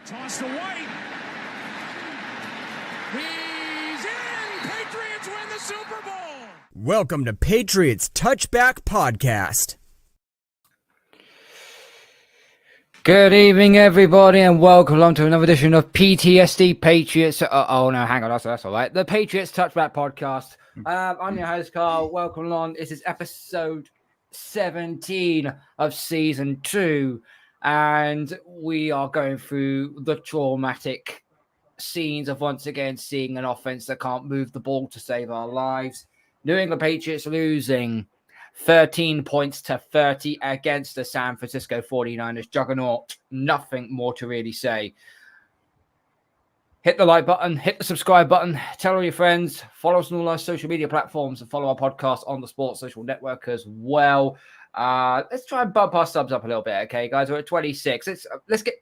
Toss to White. He's in! Patriots win the Super Bowl! Welcome to Patriots Touchback Podcast. Good evening, everybody, and welcome along to another edition of PTSD Patriots. Oh, no, hang on. That's all right. The Patriots Touchback Podcast. I'm your host, Carl. Welcome along. This is episode 17 of season 2. And we are going through the traumatic scenes of once again seeing an offense that can't move the ball to save our lives. New England Patriots losing 13 points to 30 against the San Francisco 49ers juggernaut. Nothing more to really say. Hit the like button, hit the subscribe button, tell all your friends, follow us on all our social media platforms, and follow our podcast on the Sports Social Network as well. Let's try and bump our subs up a little bit, okay, guys? We're at 26. Let's get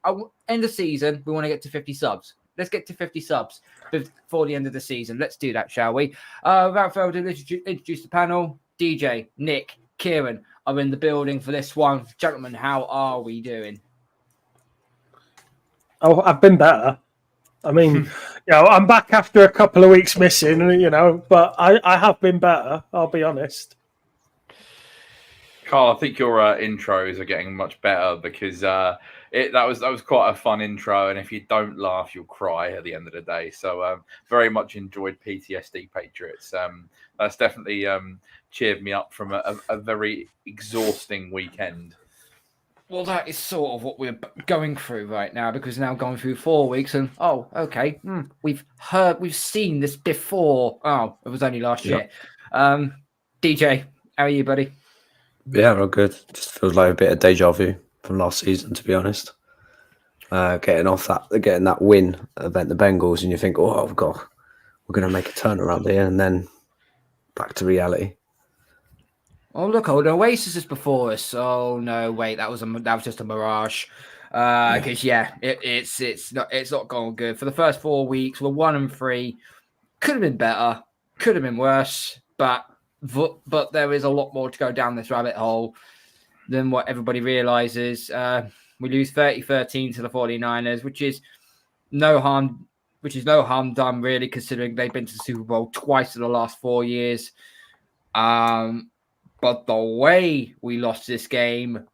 end of season. We want to get to 50 subs. Let's get to 50 subs before the end of the season. Let's do that, shall we? Without further ado, let's introduce the panel. DJ, Nick, Kieran are in the building for this one. Gentlemen, how are we doing? Oh, I've been better. I mean, I'm back after a couple of weeks missing, but I have been better, I'll be honest. Carl, I think your intros are getting much better because that was quite a fun intro, and if you don't laugh, you'll cry at the end of the day. So very much enjoyed PTSD Patriots. That's definitely cheered me up from a very exhausting weekend. Well, that is sort of what we're going through right now, because now going through 4 weeks and, we've seen this before. Oh, it was only last year. DJ, how are you, buddy? Yeah, we're good. Just feels like a bit of deja vu from last season, to be honest. Getting that win against the Bengals, and you think, oh god, we're going to make a turnaround here, and then back to reality. Oh look, the Oasis is before us. Oh no, wait, that was just a mirage. Because it's not going good for the first 4 weeks. We're 1-3. Could have been better. Could have been worse. But there is a lot more to go down this rabbit hole than what everybody realizes. We lose 30-13 to the 49ers, which is no harm done, really, considering they've been to the Super Bowl twice in the last 4 years. But the way we lost this game,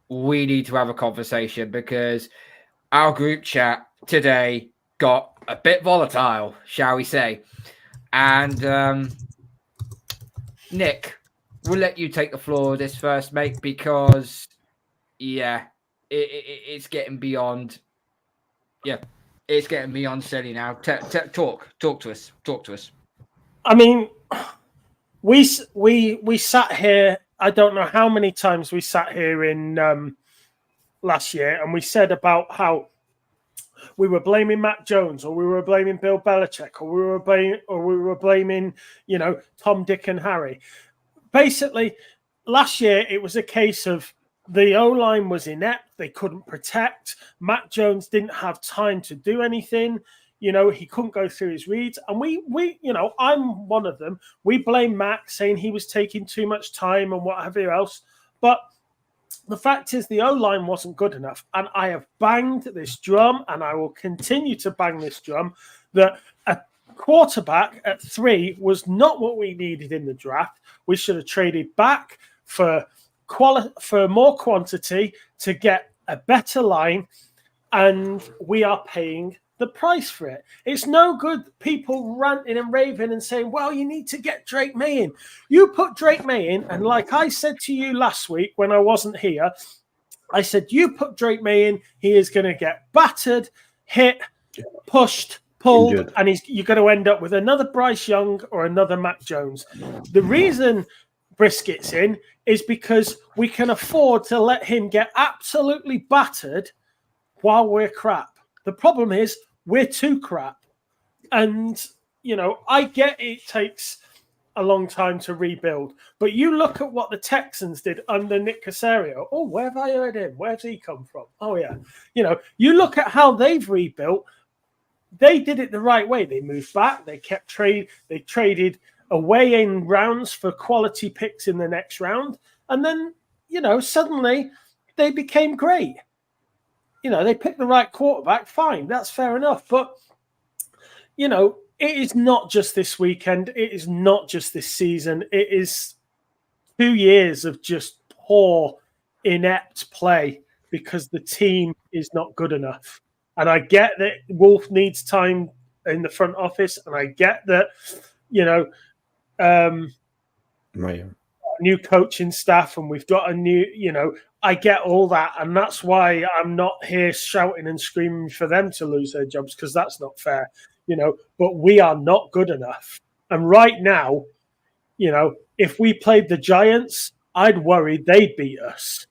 we need to have a conversation, because our group chat today got a bit volatile, shall we say. And Nick, we'll let you take the floor with this first, mate, because, it's getting beyond. Yeah, it's getting beyond silly now. Talk to us. I mean, we sat here. I don't know how many times we sat here in last year, and we said about how we were blaming Mac Jones, or we were blaming Bill Belichick, or we were blaming Tom, Dick, and Harry. Basically, last year it was a case of the O-line was inept. They couldn't protect. Mac Jones didn't have time to do anything. He couldn't go through his reads. And we I'm one of them. We blame Mac, saying he was taking too much time and whatever else. But the fact is the O-line wasn't good enough. And I have banged this drum, and I will continue to bang this drum, that a quarterback at 3 was not what we needed in the draft. We should have traded back for more quantity to get a better line, and we are paying the price for it. It's no good people ranting and raving and saying, well, you need to get Drake Maye in. You put Drake Maye in, and like I said to you last week when I wasn't here, I said, you put Drake Maye in, he is going to get battered, hit, pushed, pulled, injured, and you're going to end up with another Bryce Young or another Mac Jones. The reason Brissett's in is because we can afford to let him get absolutely battered while we're crap. The problem is we're too crap. And, I get it takes a long time to rebuild. But you look at what the Texans did under Nick Caserio. Oh, where have I heard him? Where's he come from? Oh, yeah. You look at how they've rebuilt. They did it the right way. They moved back. They traded away in rounds for quality picks in the next round. And then, suddenly they became great. they picked the right quarterback. Fine, that's fair enough. But it is not just this weekend. It is not just this season. It is 2 years of just poor, inept play because the team is not good enough. And I get that Wolf needs time in the front office, and I get that, new coaching staff, and we've got a new, I get all that, and that's why I'm not here shouting and screaming for them to lose their jobs, because that's not fair, but we are not good enough. And right now, if we played the Giants, I'd worry they'd beat us,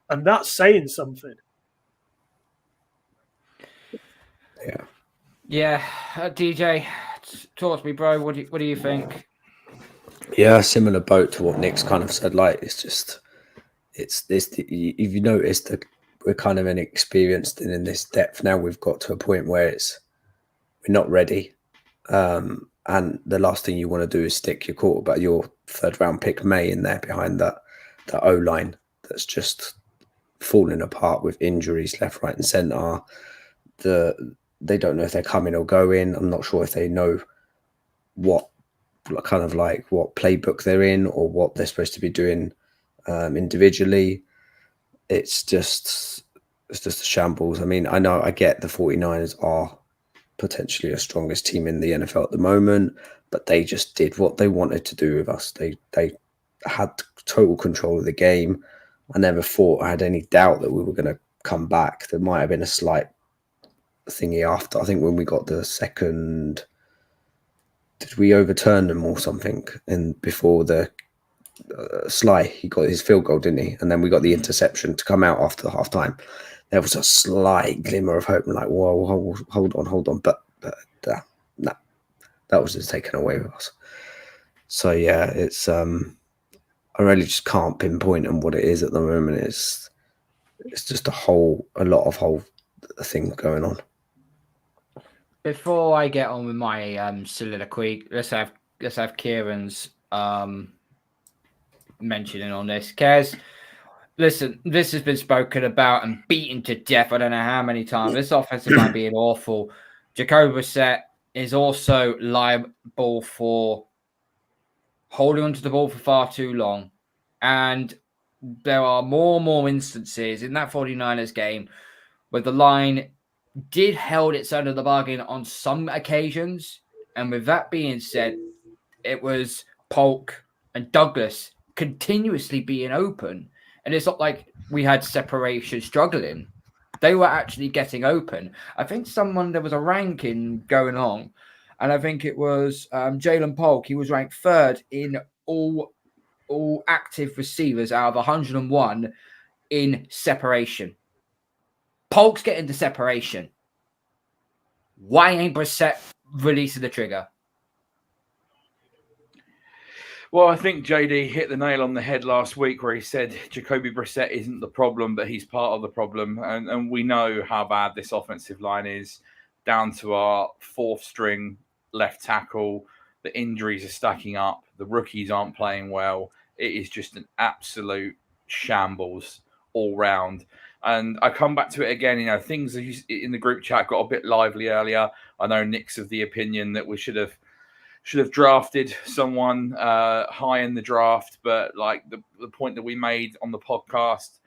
and that's saying something. Yeah. DJ, talk to me, bro. What do you think? Yeah, similar boat to what Nick's kind of said. Like, it's this. If you notice that we're kind of inexperienced and in this depth now, we've got to a point where we're not ready. And the last thing you want to do is stick your quarterback, your third round pick May, in there behind that O line that's just falling apart with injuries left, right, and centre. They don't know if they're coming or going. I'm not sure if they know what playbook they're in or what they're supposed to be doing individually. It's just a shambles. I mean, I get the 49ers are potentially the strongest team in the NFL at the moment, but they just did what they wanted to do with us. They had total control of the game. I never thought I had any doubt that we were going to come back. There might have been a slight thingy after. I think when we got the second, did we overturn them or something? And before the Sly, he got his field goal, didn't he? And then we got the interception to come out after the half time. There was a slight glimmer of hope. I'm like, whoa, hold on. But no, that was just taken away with us. So yeah, it's I really just can't pinpoint on what it is at the moment. It's just a lot of whole things going on. Before I get on with my soliloquy, let's have Kieran's mentioning on this. Kez, listen, this has been spoken about and beaten to death. I don't know how many times. This offensive line being awful. Jacoby Brissett is also liable for holding onto the ball for far too long. And there are more and more instances in that 49ers game where the line did held its end of the bargain on some occasions. And with that being said, it was Polk and Douglas continuously being open. And it's not like we had separation struggling. They were actually getting open. I think there was a ranking going on, and I think it was Jalen Polk. He was ranked third in all active receivers out of 101 in separation. Polk's getting the separation. Why ain't Brissett releasing the trigger? Well, I think JD hit the nail on the head last week where he said Jacoby Brissett isn't the problem, but he's part of the problem. And we know how bad this offensive line is, down to our fourth string left tackle. The injuries are stacking up. The rookies aren't playing well. It is just an absolute shambles all round. And I come back to it again, things in the group chat got a bit lively earlier. I know Nick's of the opinion that we should have drafted someone high in the draft, but like the point that we made on the podcast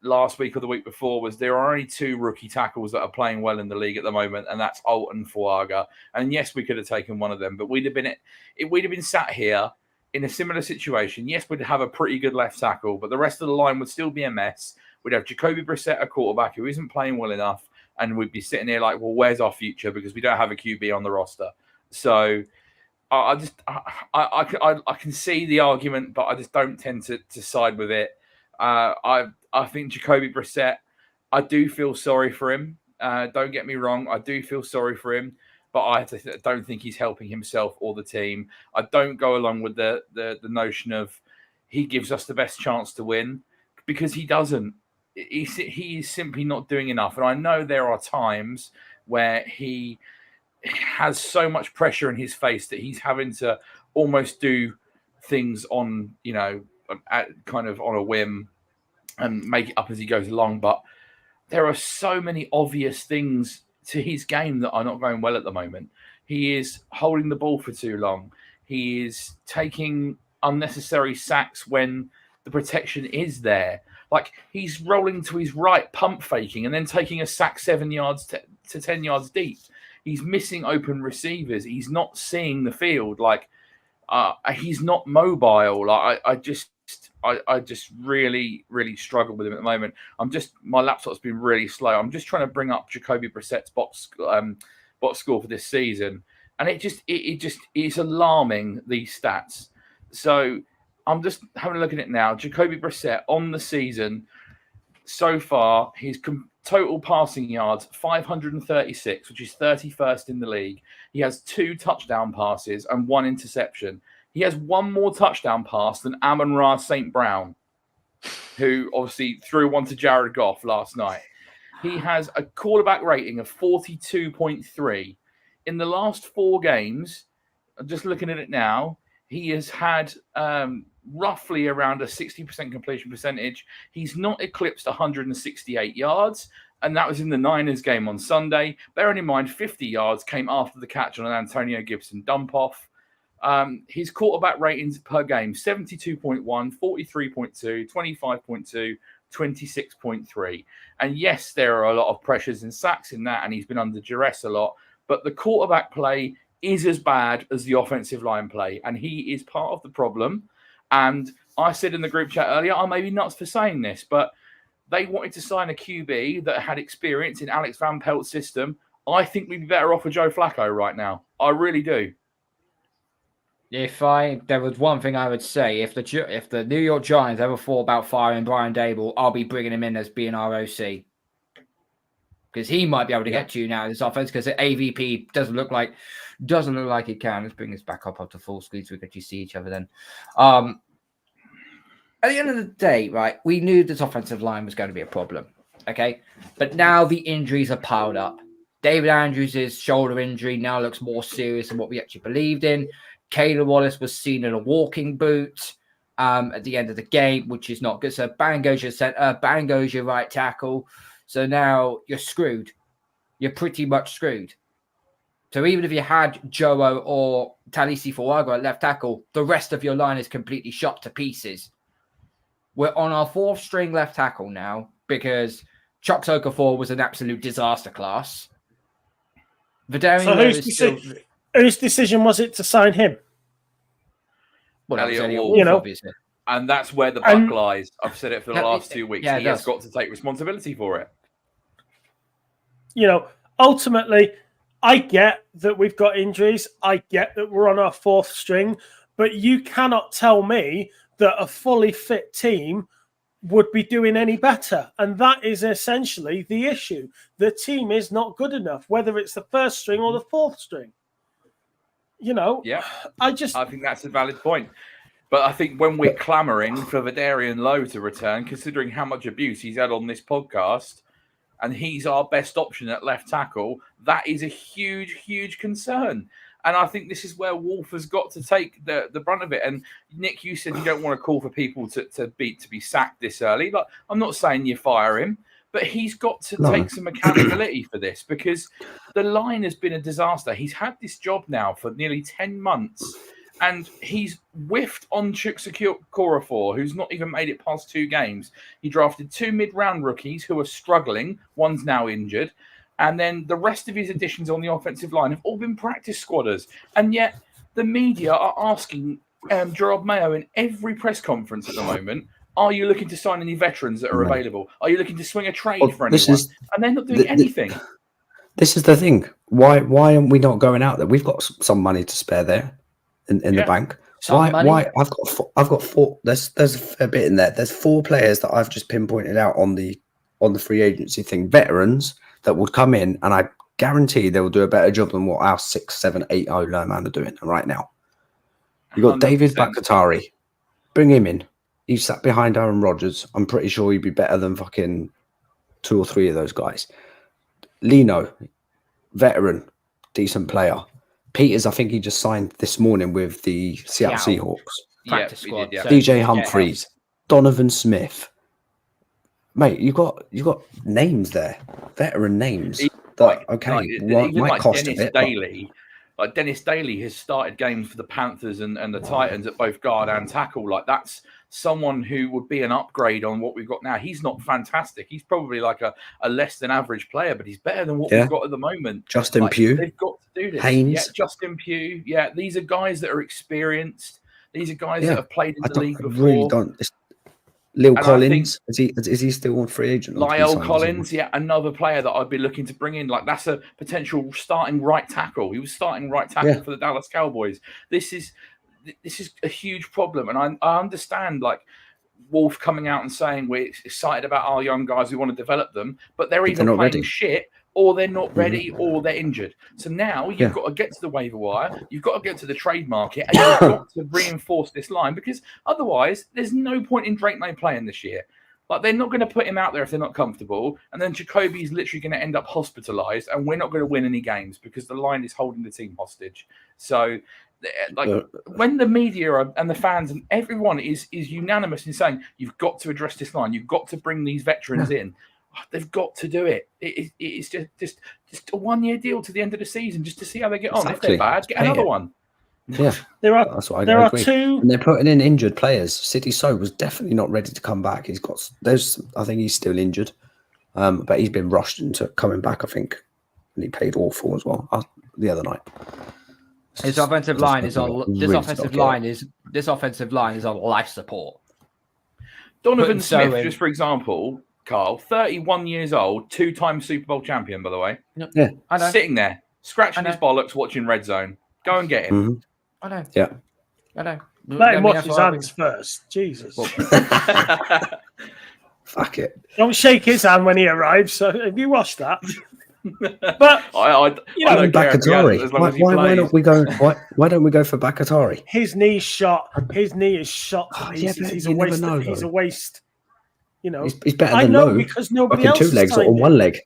last week or the week before was there are only two rookie tackles that are playing well in the league at the moment, and that's Alt and Fuaga. And yes, we could have taken one of them, but we'd have been sat here in a similar situation. Yes, we'd have a pretty good left tackle, but the rest of the line would still be a mess. We'd have Jacoby Brissett, a quarterback who isn't playing well enough, and we'd be sitting here like, well, where's our future? Because we don't have a QB on the roster. So I can see the argument, but I just don't tend to side with it. I think Jacoby Brissett, I do feel sorry for him. Don't get me wrong, I do feel sorry for him, but I don't think he's helping himself or the team. I don't go along with the notion of he gives us the best chance to win, because he doesn't. He is simply not doing enough. And I know there are times where he has so much pressure in his face that he's having to almost do things on, kind of on a whim and make it up as he goes along. But there are so many obvious things to his game that are not going well at the moment. He is holding the ball for too long. He is taking unnecessary sacks when the protection is there. Like, he's rolling to his right, pump faking, and then taking a sack 7 yards to 10 yards deep. He's missing open receivers. He's not seeing the field. Like, he's not mobile. Like, I just really, really struggle with him at the moment. My laptop's been really slow. I'm just trying to bring up Jacoby Brissett's box score for this season, and it's alarming, these stats. So I'm just having a look at it now. Jacoby Brissett on the season so far, his total passing yards 536, which is 31st in the league. He has 2 touchdown passes and 1 interception. He has 1 more touchdown pass than Amon-Ra St. Brown, who obviously threw one to Jared Goff last night. He has a quarterback rating of 42.3. In the last 4 games, I'm just looking at it now, he has had roughly around a 60% completion percentage. He's not eclipsed 168 yards, and that was in the Niners game on Sunday. Bearing in mind, 50 yards came after the catch on an Antonio Gibson dump-off. His quarterback ratings per game, 72.1, 43.2, 25.2, 26.3. And yes, there are a lot of pressures and sacks in that, and he's been under duress a lot. But the quarterback play is as bad as the offensive line play, and he is part of the problem. And I said in the group chat earlier, I may be nuts for saying this, but they wanted to sign a QB that had experience in Alex Van Pelt's system. I think we'd be better off with Joe Flacco right now. I really do. There was one thing I would say, if the New York Giants ever thought about firing Brian Dable, I'll be bringing him in as being our OC. Because he might be able to get to you now in this offense, because the AVP doesn't look like he can. Let's bring this back up to full screen so we can actually see each other then. At the end of the day, right, we knew this offensive line was going to be a problem, okay? But now the injuries are piled up. David Andrews' shoulder injury now looks more serious than what we actually believed in. Caleb Wallace was seen in a walking boot at the end of the game, which is not good. So Bango's your center, Bango's your right tackle. So now you're screwed. You're pretty much screwed. So even if you had Joe or Talisi Fuaga at left tackle, the rest of your line is completely shot to pieces. We're on our 4th string left tackle now because Chuck Okafor was an absolute disaster class. So whose decision was it to sign him? Well, Elliot Wolf, obviously. And that's where the buck lies. I've said it for the last 2 weeks. He has got to take responsibility for it. Ultimately, I get that we've got injuries. I get that we're on our 4th string. But you cannot tell me that a fully fit team would be doing any better. And that is essentially the issue. The team is not good enough, whether it's the 1st string or the 4th string. Yeah, I think that's a valid point. But I think when we're clamoring for Vidarian Lowe to return, considering how much abuse he's had on this podcast, and he's our best option at left tackle, that is a huge, huge concern. And I think this is where Wolf has got to take the brunt of it. And Nick, you said you don't want to call for people to be sacked this early. But I'm not saying you fire him, but he's got to take some accountability for this, because the line has been a disaster. He's had this job now for nearly 10 months, and he's whiffed on Chukwuekoriofor, who's not even made it past 2 games. He drafted 2 mid-round rookies who are struggling. One's now injured. And then the rest of his additions on the offensive line have all been practice squadders. And yet the media are asking Drake Maye in every press conference at the moment, are you looking to sign any veterans that are available? Are you looking to swing a trade for anyone? And they're not doing anything. This is the thing. Why aren't we not going out there? We've got some money to spare there in the bank. Why? I've got 4. There's a fair bit in there. There's 4 players that I've just pinpointed out on the free agency thing. Veterans that would come in, and I guarantee they will do a better job than what our 6, 7, 8 O-line man are doing right now. You got 100%. David Bakatari. Bring him in. He sat behind Aaron Rodgers. I'm pretty sure he'd be better than fucking 2 or 3 of those guys. Leno, veteran, decent player. Peters, I think he just signed this morning with the Seattle Seahawks. Practice squad. DJ Humphreys, Donovan Smith, mate, you got names there, veteran names. Even might like cost Dennis a bit. Daly. Like Dennis Daly has started games for the Panthers and the Titans at both guard and tackle. Like that's someone who would be an upgrade on what we've got now. He's not fantastic. He's probably like a less than average player, but he's better than what we've got at the moment. Justin Pugh. They've got to do this. Haynes. Yeah, Justin Pugh. Yeah, these are guys that are experienced. These are guys that have played in the league before. Really don't. Lil Collins, is he still on free agent? Lyle Collins, another player that I'd be looking to bring in. Like that's a potential starting right tackle. He was starting right tackle for the Dallas Cowboys. This is a huge problem, and I understand like Wolf coming out and saying we're excited about our young guys, we want to develop them, but they're either playing ready. Shit, or they're not ready, or they're injured. So now you've got to get to the waiver wire, you've got to get to the trade market, and you've got to reinforce this line because otherwise there's no point in Drake Maye playing this year. Like they're not going to put him out there if they're not comfortable, and then Jacoby's literally going to end up hospitalized, and we're not going to win any games because the line is holding the team hostage. So, like when the media and the fans and everyone is unanimous in saying you've got to address this line, you've got to bring these veterans in. They've got to do it. It's just a 1 year deal to the end of the season, just to see how they get on. Exactly. If they're bad, get another one. Yeah, there are two. And they're putting in injured players. City So was definitely not ready to come back. I think he's still injured, but he's been rushed into coming back. I think, and he played awful as well the other night. His offensive line is on. This offensive line is on life support. Donovan Smith, just for example. Carl, 31 years old, 2-time Super Bowl champion, by the way. Yeah. I know. Sitting there, scratching his bollocks, watching Red Zone. Go and get him. Mm-hmm. I know. Yeah. I know. Let him wash his hands first. Jesus. Fuck it. Don't shake his hand when he arrives. So have you watched that? But I don't Bakatari. Why don't we go? Why don't we go for Bakatari? His knee's shot. His knee is shot. He's a waste. He's a waste. You know, he's better than Lowe. Because nobody else 2 legs or 1 leg.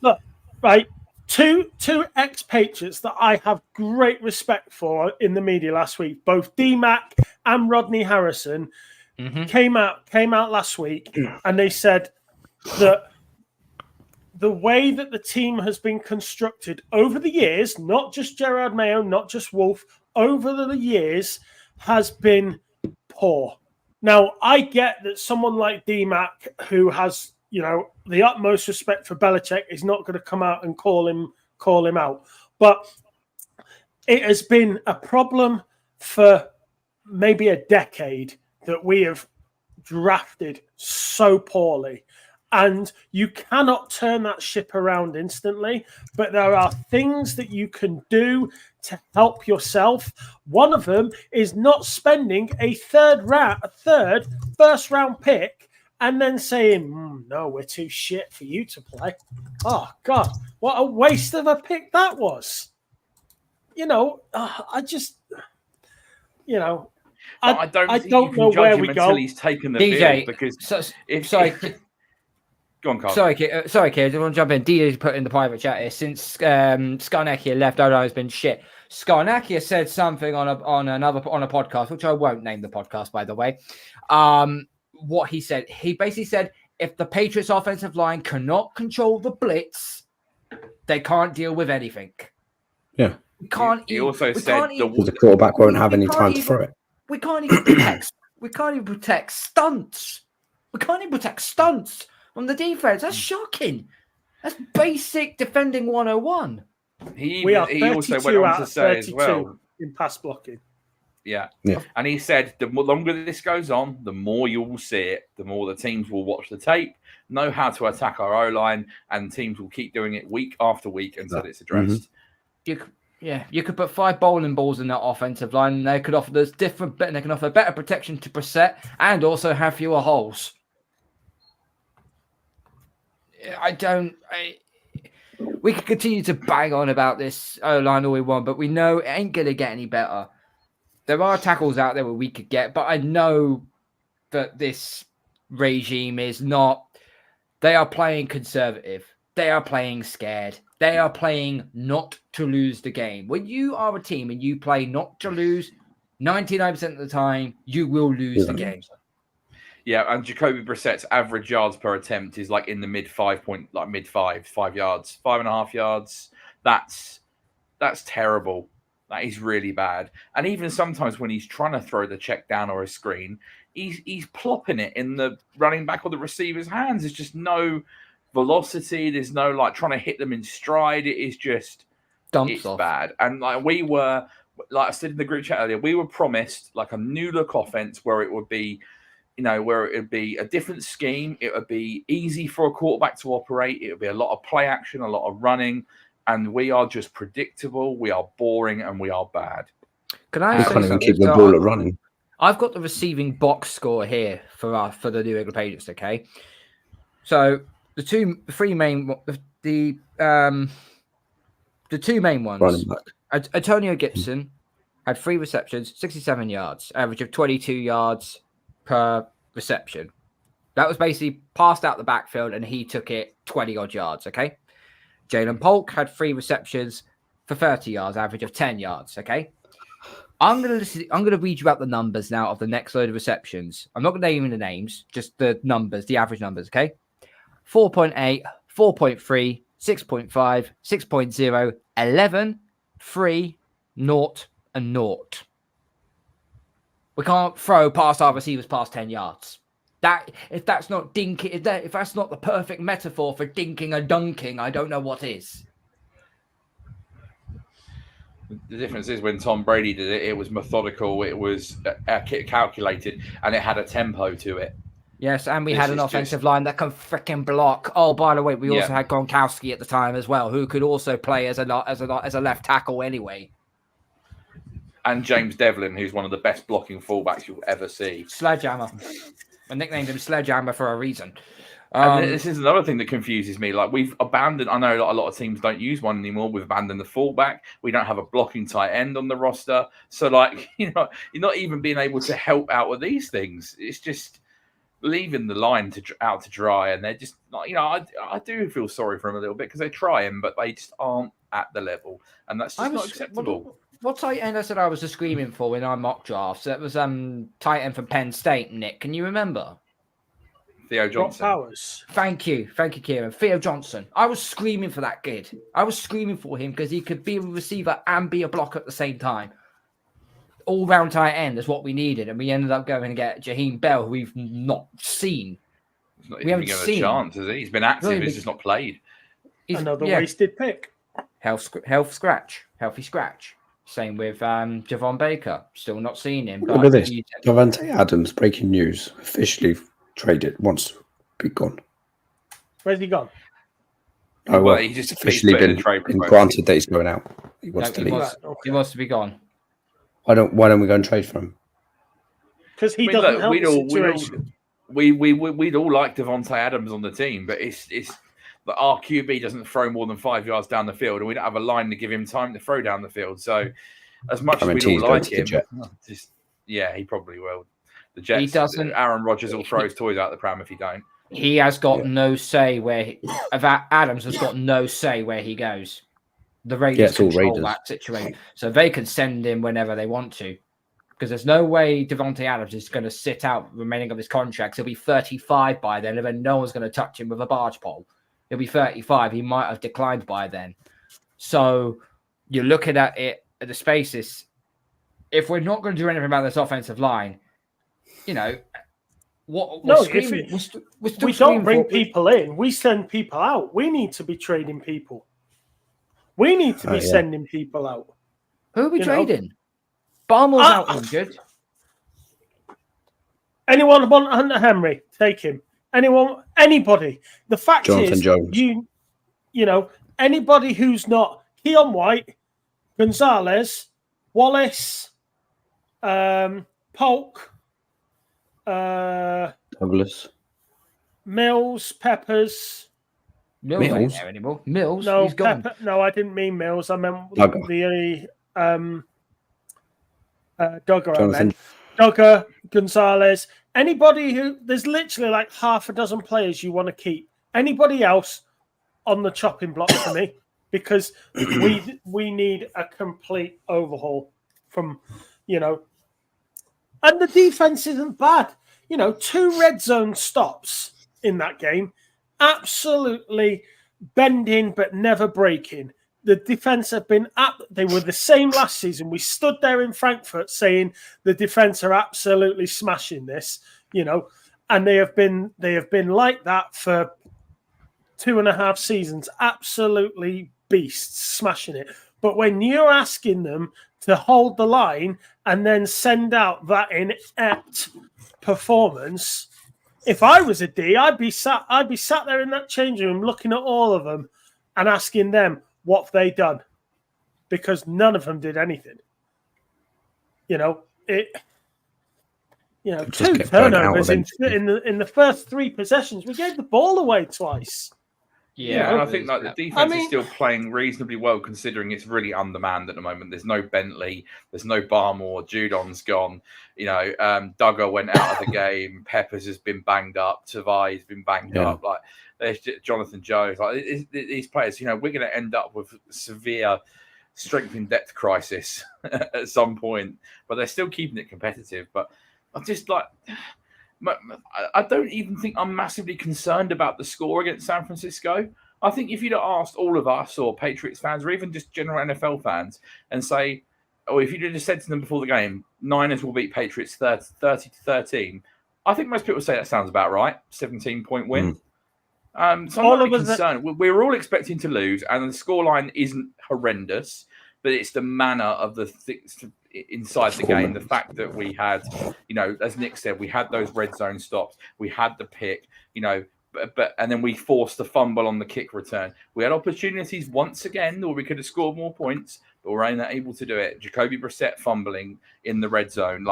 Look, right. Two ex-Patriots that I have great respect for in the media last week, both D-Mac and Rodney Harrison, came out last week, and they said that the way that the team has been constructed over the years, not just Gerard Mayo, not just Wolf, over the years, has been poor. Now, I get that someone like D-Mac, who has, the utmost respect for Belichick, is not going to come out and call him out. But it has been a problem for maybe a decade that we have drafted so poorly. And you cannot turn that ship around instantly, but there are things that you can do to help yourself. One of them is not spending a first round pick and then saying, no, we're too shit for you to play. Oh, God, what a waste of a pick that was. I don't know where we go. He's taken the DJ, field because Go on, Carl. Sorry, kid. I just want to jump in. DJ put in the private chat here. Since Skarnakia left, Odo has been shit. Skarnakia said something on a podcast, which I won't name the podcast, by the way. What he said, he basically said, if the Patriots' offensive line cannot control the blitz, they can't deal with anything. Yeah. He also said the quarterback won't have any time to throw it. We can't even protect. We can't even protect stunts. We can't even protect stunts on the defense. That's shocking. That's basic defending 101. He also went on to say as well in pass blocking. Yeah. And he said the longer this goes on, the more you will see it, the more the teams will watch the tape, know how to attack our O-line, and teams will keep doing it week after week until it's addressed. You could put 5 bowling balls in that offensive line, and they could offer better protection to Brissett and also have fewer holes. We could continue to bang on about this O-line all we want, but we know it ain't going to get any better. There are tackles out there where we could get, but I know that this regime is not. They are playing conservative. They are playing scared. They are playing not to lose the game. When you are a team and you play not to lose, 99% of the time, you will lose the game. Yeah, and Jacoby Brissett's average yards per attempt is like in the mid 5 yards, 5.5 yards. That's terrible. That is really bad. And even sometimes when he's trying to throw the check down or a screen, he's plopping it in the running back or the receiver's hands. There's just no velocity. There's no like trying to hit them in stride. It is just Dumps off. bad. And like we were, like I said in the group chat earlier, we were promised like a new look offense where it would be, where it would be a different scheme. It would be easy for a quarterback to operate. It would be a lot of play action, a lot of running. And we are just predictable. We are boring and we are bad. Can I We say can't even something? keep the So ball running. I've got the receiving box score here for the New England Patriots. Okay, so the two main Running ones. back. Antonio Gibson had 3 receptions, 67 yards, average of 22 yards per reception. That was basically passed out the backfield, and he took it 20 odd yards. Okay. Jalen Polk had 3 receptions for 30 yards, average of 10 yards. Okay. I'm gonna read you out the numbers now of the next load of receptions. I'm not gonna name the names, just the numbers, the average numbers. Okay. 4.8, 4.3, 6.5, 6.0, 11, 3, 0, and 0. We can't throw past our receivers past 10 yards. If that's not dinking, if that's not the perfect metaphor for dinking and dunking, I don't know what is. The difference is when Tom Brady did it, it was methodical, it was calculated, and it had a tempo to it. Yes, and we had an offensive line that can freaking block. Oh, by the way, we also had Gronkowski at the time as well, who could also play as a left tackle anyway. And James Devlin, who's one of the best blocking fullbacks you'll ever see. Sledgehammer. I nicknamed him Sledgehammer for a reason. And this is another thing that confuses me. Like we've abandoned, I know a lot of teams don't use one anymore. We've abandoned the fullback. We don't have a blocking tight end on the roster. So like, you're not even being able to help out with these things. It's just leaving the line out to dry. And they're just not, I do feel sorry for them a little bit because they're trying, but they just aren't at the level. And that's just not acceptable. What tight end I said I was just screaming for in our mock drafts? That was tight end from Penn State, Nick. Can you remember? Theo Johnson. Powers. Thank you, Kieran. Theo Johnson. I was screaming for that kid. I was screaming for him because he could be a receiver and be a blocker at the same time. All-round tight end is what we needed, and we ended up going and get Jaheim Bell, who we've not seen. We haven't given a chance, has he? He's been active. He's just not played. Another wasted pick. Healthy scratch. Same with Javon Baker. Still not seen him. Look at this. Davante Adams, breaking news. Officially traded. Wants to be gone. Where's he gone? Oh, well, he just officially been granted that he's going out. He wants to leave. He wants to be gone. Why don't we go and trade for him? Because he doesn't help the situation. We'd all like Davante Adams on the team, but it's that our QB doesn't throw more than 5 yards down the field, and we don't have a line to give him time to throw down the field. So, as much as we all like him, he probably will. The Jets, he doesn't. Aaron Rodgers will throw his toys out the pram if he don't. He has got no say where Adams has got no say where he goes. The Raiders control that situation, so they can send him whenever they want to. Because there's no way Davante Adams is going to sit out remaining of his contract. He'll be 35 by then, and then no one's going to touch him with a barge pole. He'll be 35. He might have declined by then. So you're looking at it at the spaces. If we're not going to do anything about this offensive line, we don't bring people in. We send people out. We need to be trading people. We need to be sending people out. Who are we trading? Barmore's out injured. Anyone want Hunter Henry? Take him. Anybody. The fact is, Jones. Anybody who's not Keon White, Gonzalez, Wallace, Polk, Douglas, Mills, Peppers. Mills ain't there anymore. Mills, no, he's gone. No, I didn't mean Mills. I meant Duggar. Duggar. Duggar, Gonzalez. Anybody there's literally like half a dozen players you want to keep. Anybody else on the chopping block for me, because we need a complete overhaul from, and the defense isn't bad. 2 red zone stops in that game, absolutely bending but never breaking. The defense have been they were the same last season. We stood there in Frankfurt saying the defense are absolutely smashing this, and they have been like that for 2.5 seasons, absolutely beasts, smashing it. But when you're asking them to hold the line and then send out that inept performance, if I was a D, I'd be sat there in that changing room looking at all of them and asking them what have they done, because none of them did anything. 2 turnovers in the first 3 possessions. We gave the ball away twice. Yeah, and I think the defense is still playing reasonably well, considering it's really undermanned at the moment. There's no Bentley, there's no Barmore, Judon's gone. Duggar went out of the game. Peppers has been banged up. Tavai's been banged up. Like there's Jonathan Jones. Like these players, we're going to end up with severe strength in depth crisis at some point. But they're still keeping it competitive. But I'm just like, I don't even think I'm massively concerned about the score against San Francisco. I think if you'd have asked all of us or Patriots fans or even just general NFL fans and say, or if you'd have just said to them before the game, Niners will beat Patriots 30-13, I think most people say that sounds about right. 17-point win. So I'm not really concerned. We're all expecting to lose, and the scoreline isn't horrendous, but it's the manner of the things inside the game. The fact that we had, as Nick said, we had those red zone stops, we had the pick, but and then we forced the fumble on the kick return. We had opportunities once again, or we could have scored more points, but we're only able to do it. Jacoby Brissett fumbling in the red zone,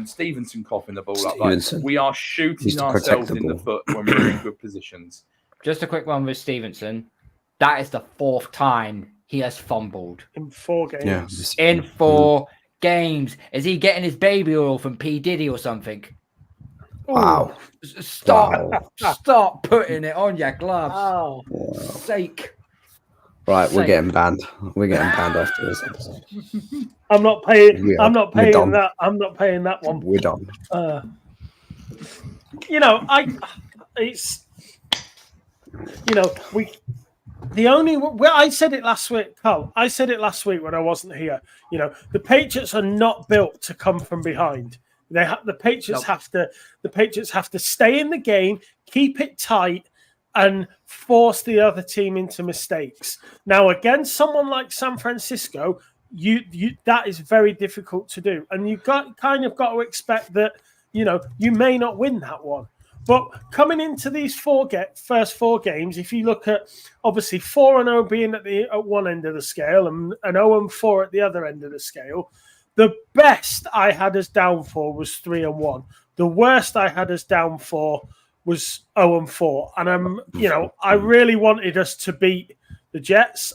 Stevenson coughing the ball up. Like, we are shooting ourselves in the foot when we're in good positions. Just a quick one with Stevenson. That is the 4th time he has fumbled in 4 games. Yeah. In 4 games. Is he getting his baby oil from P. Diddy or something? Wow. Stop putting it on your gloves. Oh. Sake. Right, we're getting banned. We're getting banned after this episode. I'm not paying that. I'm not paying that one. We're done. I said it last week, Carl. I said it last week when I wasn't here. The Patriots are not built to come from behind. The Patriots have to stay in the game, keep it tight, and force the other team into mistakes. Now, against someone like San Francisco, you that is very difficult to do, and you've got to expect that you may not win that one. But coming into these first 4 games, if you look at obviously 4-0 being at one end of the scale and 0-4 at the other end of the scale, the best I had us down for was 3-1. The worst I had us down for was 0-4. And I really wanted us to beat the Jets.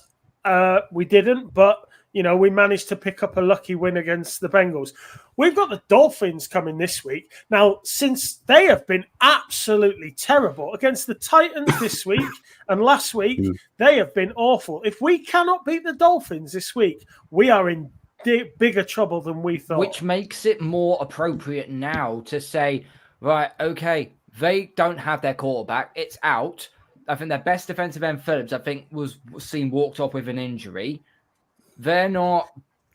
We didn't, but we managed to pick up a lucky win against the Bengals. We've got the Dolphins coming this week. Now, since they have been absolutely terrible against the Titans this week and last week, they have been awful. If we cannot beat the Dolphins this week, we are in bigger trouble than we thought. Which makes it more appropriate now to say, right, okay, they don't have their quarterback. It's out. I think their best defensive end, Phillips, was seen walked off with an injury. They're not.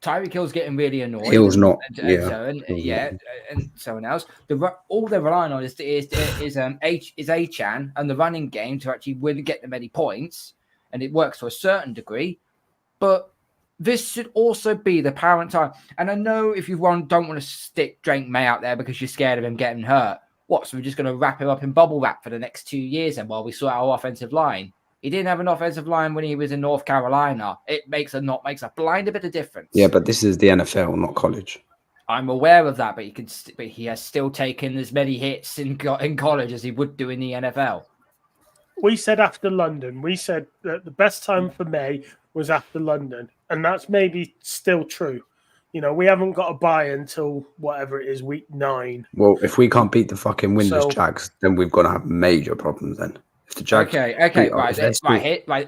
Tyreek Hill's getting really annoyed. Hill's not. And someone else. All they're relying on is Achan and the running game to actually really get them any points, and it works to a certain degree. But this should also be the parent time. And I know if you don't want to stick Drake Maye out there because you're scared of him getting hurt. What? So we're just going to wrap him up in bubble wrap for the next 2 years, and while we sort our offensive line. He didn't have an offensive line when he was in North Carolina. It makes a blind bit of difference. Yeah, but this is the NFL, not college. I'm aware of that, but he has still taken as many hits in college as he would do in the NFL. We said after London. We said that the best time for May was after London, and that's maybe still true. We haven't got a bye until whatever it is, week 9. Well, if we can't beat the fucking winless Jags, then we've got to have major problems then. The Jags right.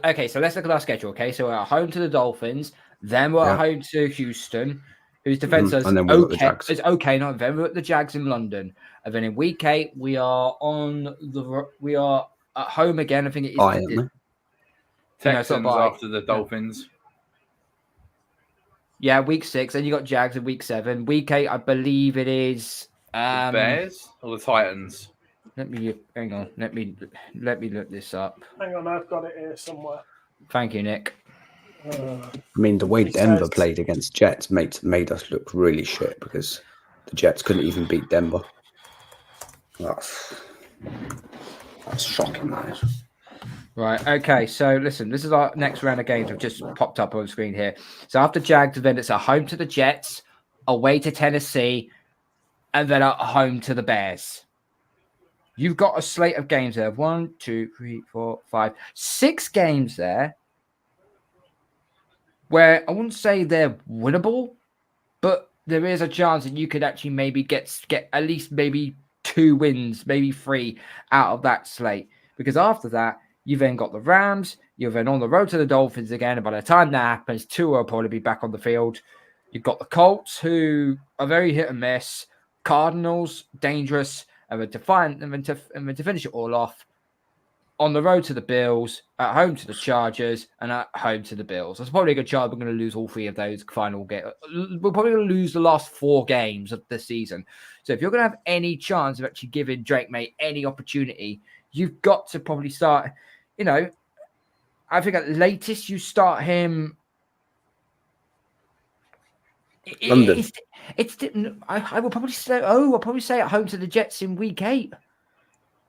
Okay, so let's look at our schedule. Okay, so we're at home to the Dolphins, then we're at home to Houston, whose defense is okay. Not then we're at the Jags in London. And then in week 8, we are at home again. I think it is. Texans after the Dolphins. Yeah, week 6. Then you got Jags in week 7. Week 8, I believe it is the Bears or the Titans. Hang on. Let me look this up. Hang on, I've got it here somewhere. Thank you, Nick. I mean, the way Denver played against Jets made us look really shit because the Jets couldn't even beat Denver. That's shocking, man. Right. Okay. So listen, this is our next round of games. Have just popped up on the screen here. So after Jags, then it's at home to the Jets, away to Tennessee, and then at home to the Bears. You've got a slate of games there. 1, 2, 3, 4, 5, 6 games there. Where I wouldn't say they're winnable, but there is a chance that you could actually maybe get at least maybe 2 wins, maybe 3 out of that slate. Because after that, you've then got the Rams. You're then on the road to the Dolphins again. And by the time that happens, Tua will probably be back on the field. You've got the Colts, who are very hit and miss. Cardinals, dangerous. And then to finish it all off, on the road to the Bills, at home to the Chargers, and at home to the Bills. There's probably a good chance we're going to lose all 3 of those final games. We're probably going to lose the last 4 games of the season. So if you're going to have any chance of actually giving Drake Maye any opportunity, you've got to probably start, I think at latest you start him. London. I will probably say, I'll probably say at home to the Jets in week 8.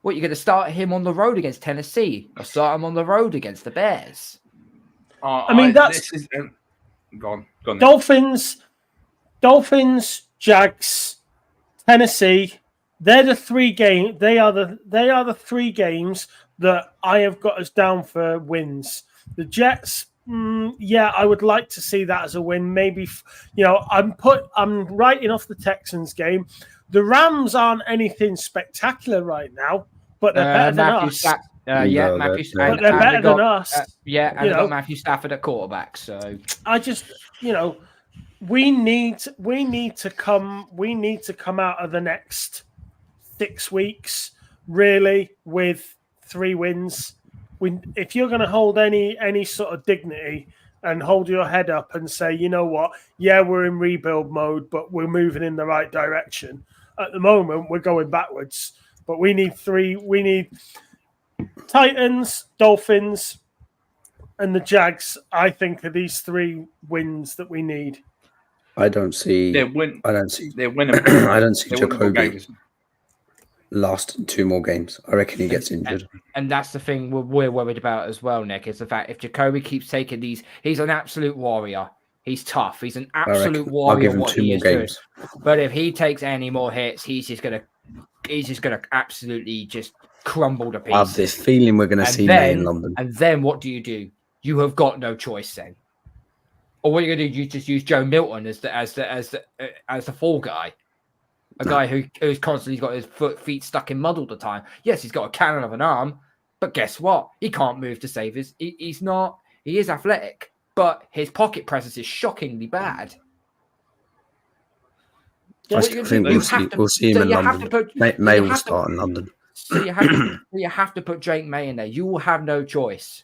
What, you're going to start him on the road against Tennessee or start him on the road against the Bears? Go on. Dolphins, Jags, Tennessee. They're the 3 games. They are the 3 games that I have got us down for wins. The Jets, I would like to see that as a win. Maybe, I'm writing off the Texans game. The Rams aren't anything spectacular right now, but they're better than us. Matthew. But they're better than us. And they've got Matthew Stafford at quarterback. So I just, we need to come out of the next 6 weeks really with 3 wins. If you're going to hold any sort of dignity and hold your head up and say, you know what, yeah, we're in rebuild mode, but we're moving in the right direction. At the moment, we're going backwards, but we need 3. We need Titans, Dolphins, and the Jags. I think are these 3 wins that we need. I don't see. They're winnable. I don't see Jacoby lasting 2 more games. I reckon he gets injured. And that's the thing we're worried about as well, Nick, is the fact if Jacoby keeps taking these, he's an absolute warrior. He's tough. He's an absolute warrior. I'll give him what 2 he more is games. doing. But if he takes any more hits, he's just gonna absolutely just crumble to pieces. I have this feeling we're going to see Maye in London. And then what do? You have got no choice then. Or what you're going to do? You just use Joe Milton as the fall guy. A guy who's constantly got his feet stuck in mud all the time. Yes, he's got a cannon of an arm, but guess what? He can't move to save his. He is athletic, but his pocket presence is shockingly bad. I still think we'll see him in London. Maye will start in London. So you have to put Drake Maye in there. You will have no choice.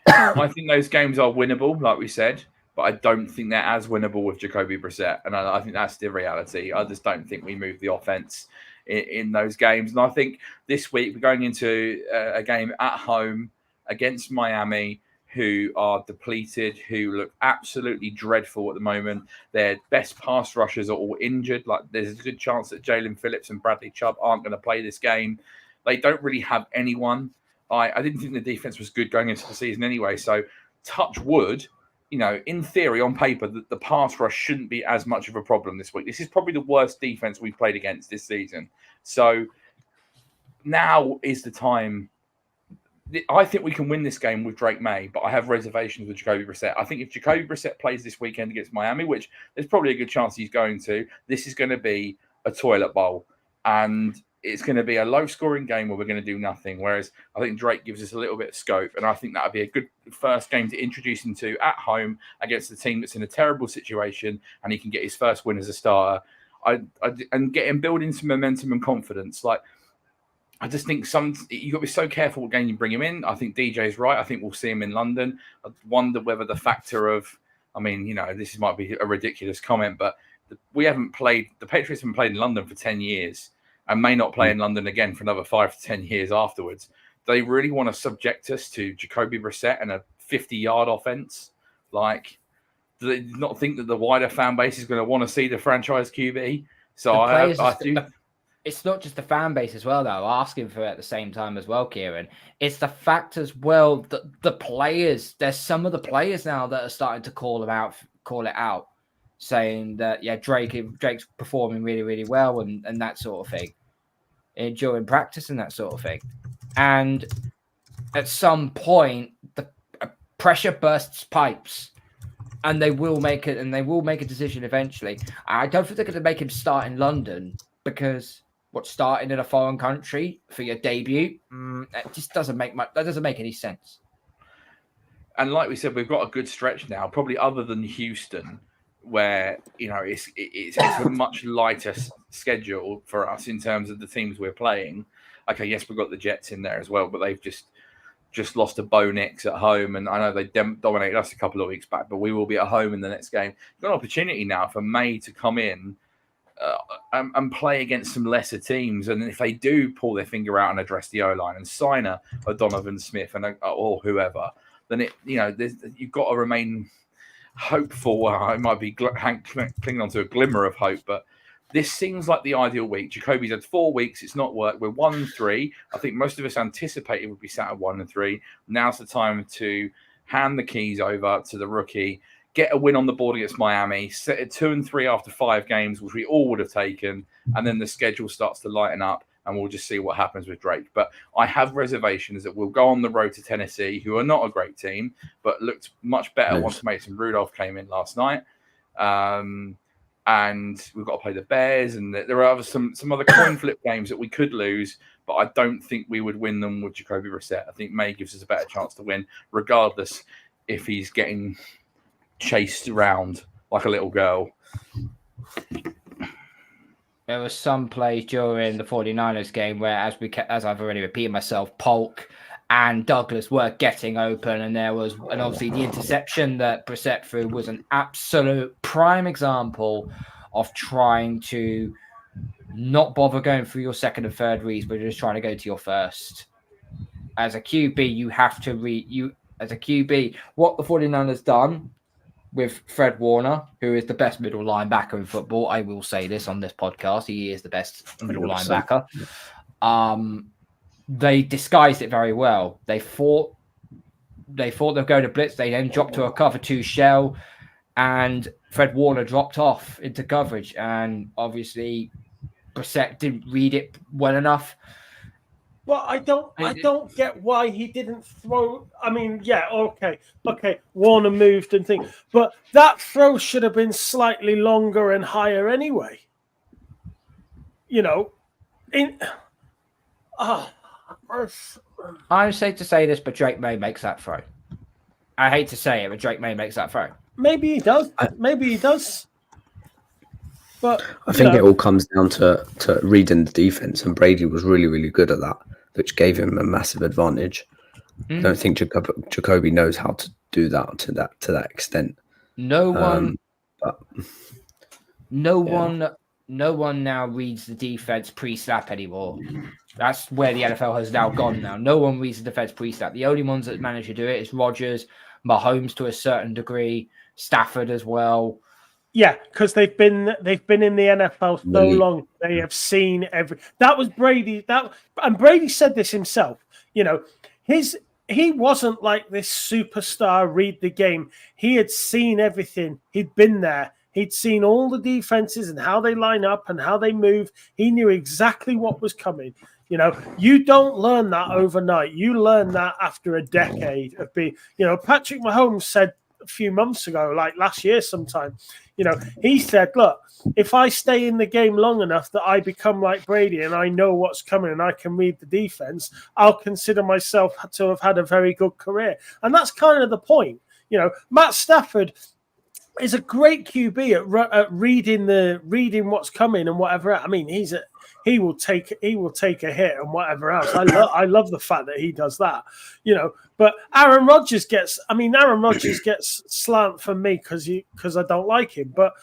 I think those games are winnable, like we said. But I don't think they're as winnable with Jacoby Brissett. And I think that's the reality. I just don't think we move the offense in those games. And I think this week we're going into a game at home against Miami, who are depleted, who look absolutely dreadful at the moment. Their best pass rushers are all injured. Like there's a good chance that Jalen Phillips and Bradley Chubb aren't going to play this game. They don't really have anyone. I didn't think the defense was good going into the season anyway. So touch wood. In theory, on paper, the pass rush shouldn't be as much of a problem this week. This is probably the worst defense we've played against this season. So now is the time. I think we can win this game with Drake Maye, but I have reservations with Jacoby Brissett. I think if Jacoby Brissett plays this weekend against Miami, which there's probably a good chance he's going to, this is going to be a toilet bowl. And it's going to be a low-scoring game where we're going to do nothing, whereas I think Drake gives us a little bit of scope, and I think that would be a good first game to introduce him to at home against the team that's in a terrible situation, and he can get his first win as a starter. and building some momentum and confidence. Like, I just think you got to be so careful what game you bring him in. I think DJ's right. I think we'll see him in London. I wonder whether the factor of, I mean, you know, this might be a ridiculous comment, but the Patriots haven't played in London for 10 years and may not play in London again for another 5 to 10 years afterwards. They really want to subject us to Jacoby Brissett and a 50-yard offense. Like, do they not think that the wider fan base is going to want to see the franchise QB? So I think it's not just the fan base as well, though, asking for it at the same time as well, Kieran. It's the fact as well that the players, there's some of the players now that are starting to call it out, saying that, yeah, Drake's performing really, really well and that sort of thing during practice and that sort of thing. And at some point, the pressure bursts pipes. And they will make it, and they will make a decision eventually. I don't think they're going to make him start in London because starting in a foreign country for your debut, it just doesn't make much. That doesn't make any sense. And like we said, we've got a good stretch now, probably other than Houston, where you know it's a much lighter schedule for us in terms of the teams we're playing. Okay, yes, we've got the Jets in there as well, but they've just lost to Bo Nix at home, and I know they dominated us a couple of weeks back, but we will be at home in the next game. You've got an opportunity now for Maye to come in and play against some lesser teams, and if they do pull their finger out and address the O-line and sign a Donovan Smith or whoever, then you've got to remain hopeful. It might be clinging on to a glimmer of hope, but this seems like the ideal week. Jacoby's had 4 weeks. It's not worked. We're 1-3. I think most of us anticipated we'd be sat at 1-3. Now's the time to hand the keys over to the rookie, get a win on the board against Miami, set it 2-3 after 5 games, which we all would have taken, and then the schedule starts to lighten up, and we'll just see what happens with Drake. But I have reservations that we'll go on the road to Tennessee, who are not a great team, but looked much better once Mason Rudolph came in last night. And we've got to play the Bears, and there are some other coin flip games that we could lose, but I don't think we would win them with Jacoby Brissett. I think Maye gives us a better chance to win, regardless if he's getting chased around like a little girl. There were some plays during the 49ers game where, as I've already repeated myself, Polk and Douglas were getting open, and obviously the interception that Brissett threw was an absolute prime example of trying to not bother going through your second and third reads, but just trying to go to your first. As a QB, you have to as a QB, what the 49ers done with Fred Warner, who is the best middle linebacker in football. I will say this on this podcast. He is the best middle linebacker. They disguised it very well. They thought they'd go to blitz. They then dropped to a cover 2 shell, and Fred Warner dropped off into coverage. And obviously, Brissett didn't read it well enough. Well, I don't get why he didn't throw. I mean, yeah, okay. Warner moved and things, but that throw should have been slightly longer and higher anyway. You know, I hate to say this, but Drake Maye makes that throw. I hate to say it, but Drake Maye makes that throw. Maybe he does. But I think it all comes down to reading the defense, and Brady was really, really good at that, which gave him a massive advantage. I don't think Jacoby knows how to do that to that extent. No one now reads the defense pre-snap anymore. That's where the NFL has now gone now. No one reads the defense pre-snap. The only ones that manage to do it is Rodgers, Mahomes to a certain degree, Stafford as well. Yeah, because they've been in the NFL so long. They have seen that was Brady. And Brady said this himself. You know, he wasn't like this superstar read the game. He had seen everything. He'd been there. He'd seen all the defenses and how they line up and how they move. He knew exactly what was coming. You know, you don't learn that overnight. You learn that after a decade of being, you know, Patrick Mahomes said a few months ago, like last year sometime, you know, he said, look, if I stay in the game long enough that I become like Brady and I know what's coming and I can read the defense, I'll consider myself to have had a very good career. And that's kind of the point. You know, Matt Stafford, is a great QB at reading what's coming and whatever. I mean, he will take a hit and whatever else. I love the fact that he does that, But Aaron Rodgers gets slant from me because I don't like him. But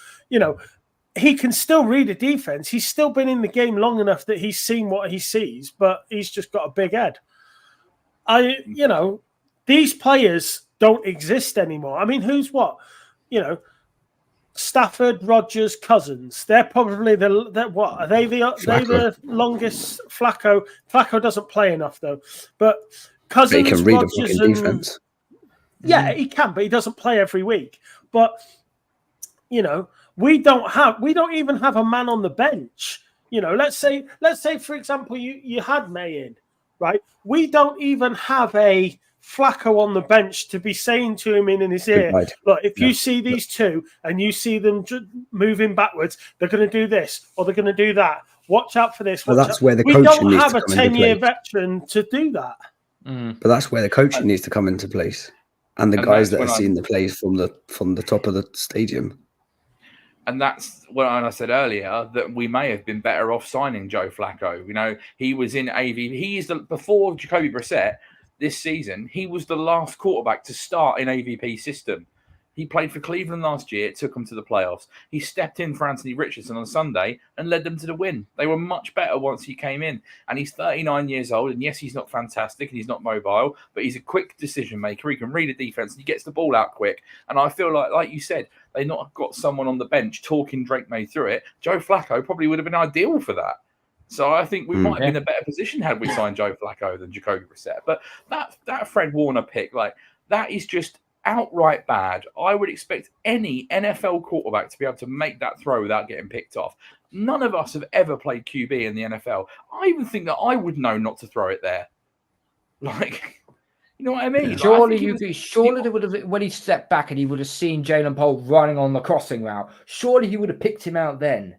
he can still read a defense. He's still been in the game long enough that he's seen what he sees, but he's just got a big head. These players don't exist anymore. I mean, who's what? Stafford, Rodgers, Cousins. They're probably what are they? The longest. Flacco doesn't play enough though. But Cousins, he can read Rodgers, a fucking defense. Yeah, he can, but he doesn't play every week. But we don't even have a man on the bench. Let's say for example, you had Maye in, right? We don't even have a Flacco on the bench to be saying to him in his ear, look, if you see these two and you see them moving backwards, they're going to do this or they're going to do that. Watch out for this. Well, that's where the we coaching don't have needs a to come 10-year into place. veteran to do that. But that's where the coaching needs to come into place, and the guys that are seeing the plays from the top of the stadium. And that's what I said earlier, that we may have been better off signing Joe Flacco. He was in AVP. Before Jacoby Brissett this season, he was the last quarterback to start in AVP system. He played for Cleveland last year, took them to the playoffs. He stepped in for Anthony Richardson on Sunday and led them to the win. They were much better once he came in. And he's 39 years old. And yes, he's not fantastic and he's not mobile, but he's a quick decision maker. He can read a defense and he gets the ball out quick. And I feel like you said, they not got someone on the bench talking Drake Maye through it. Joe Flacco probably would have been ideal for that. So I think we might have been in a better position had we signed Joe Flacco than Jacoby Brissett. But that Fred Warner pick, that is just outright bad. I would expect any NFL quarterback to be able to make that throw without getting picked off. None of us have ever played QB in the NFL. I even think that I would know not to throw it there. You know what I mean? Surely they would have, when he stepped back and he would have seen Jalen Poole running on the crossing route. Surely he would have picked him out then.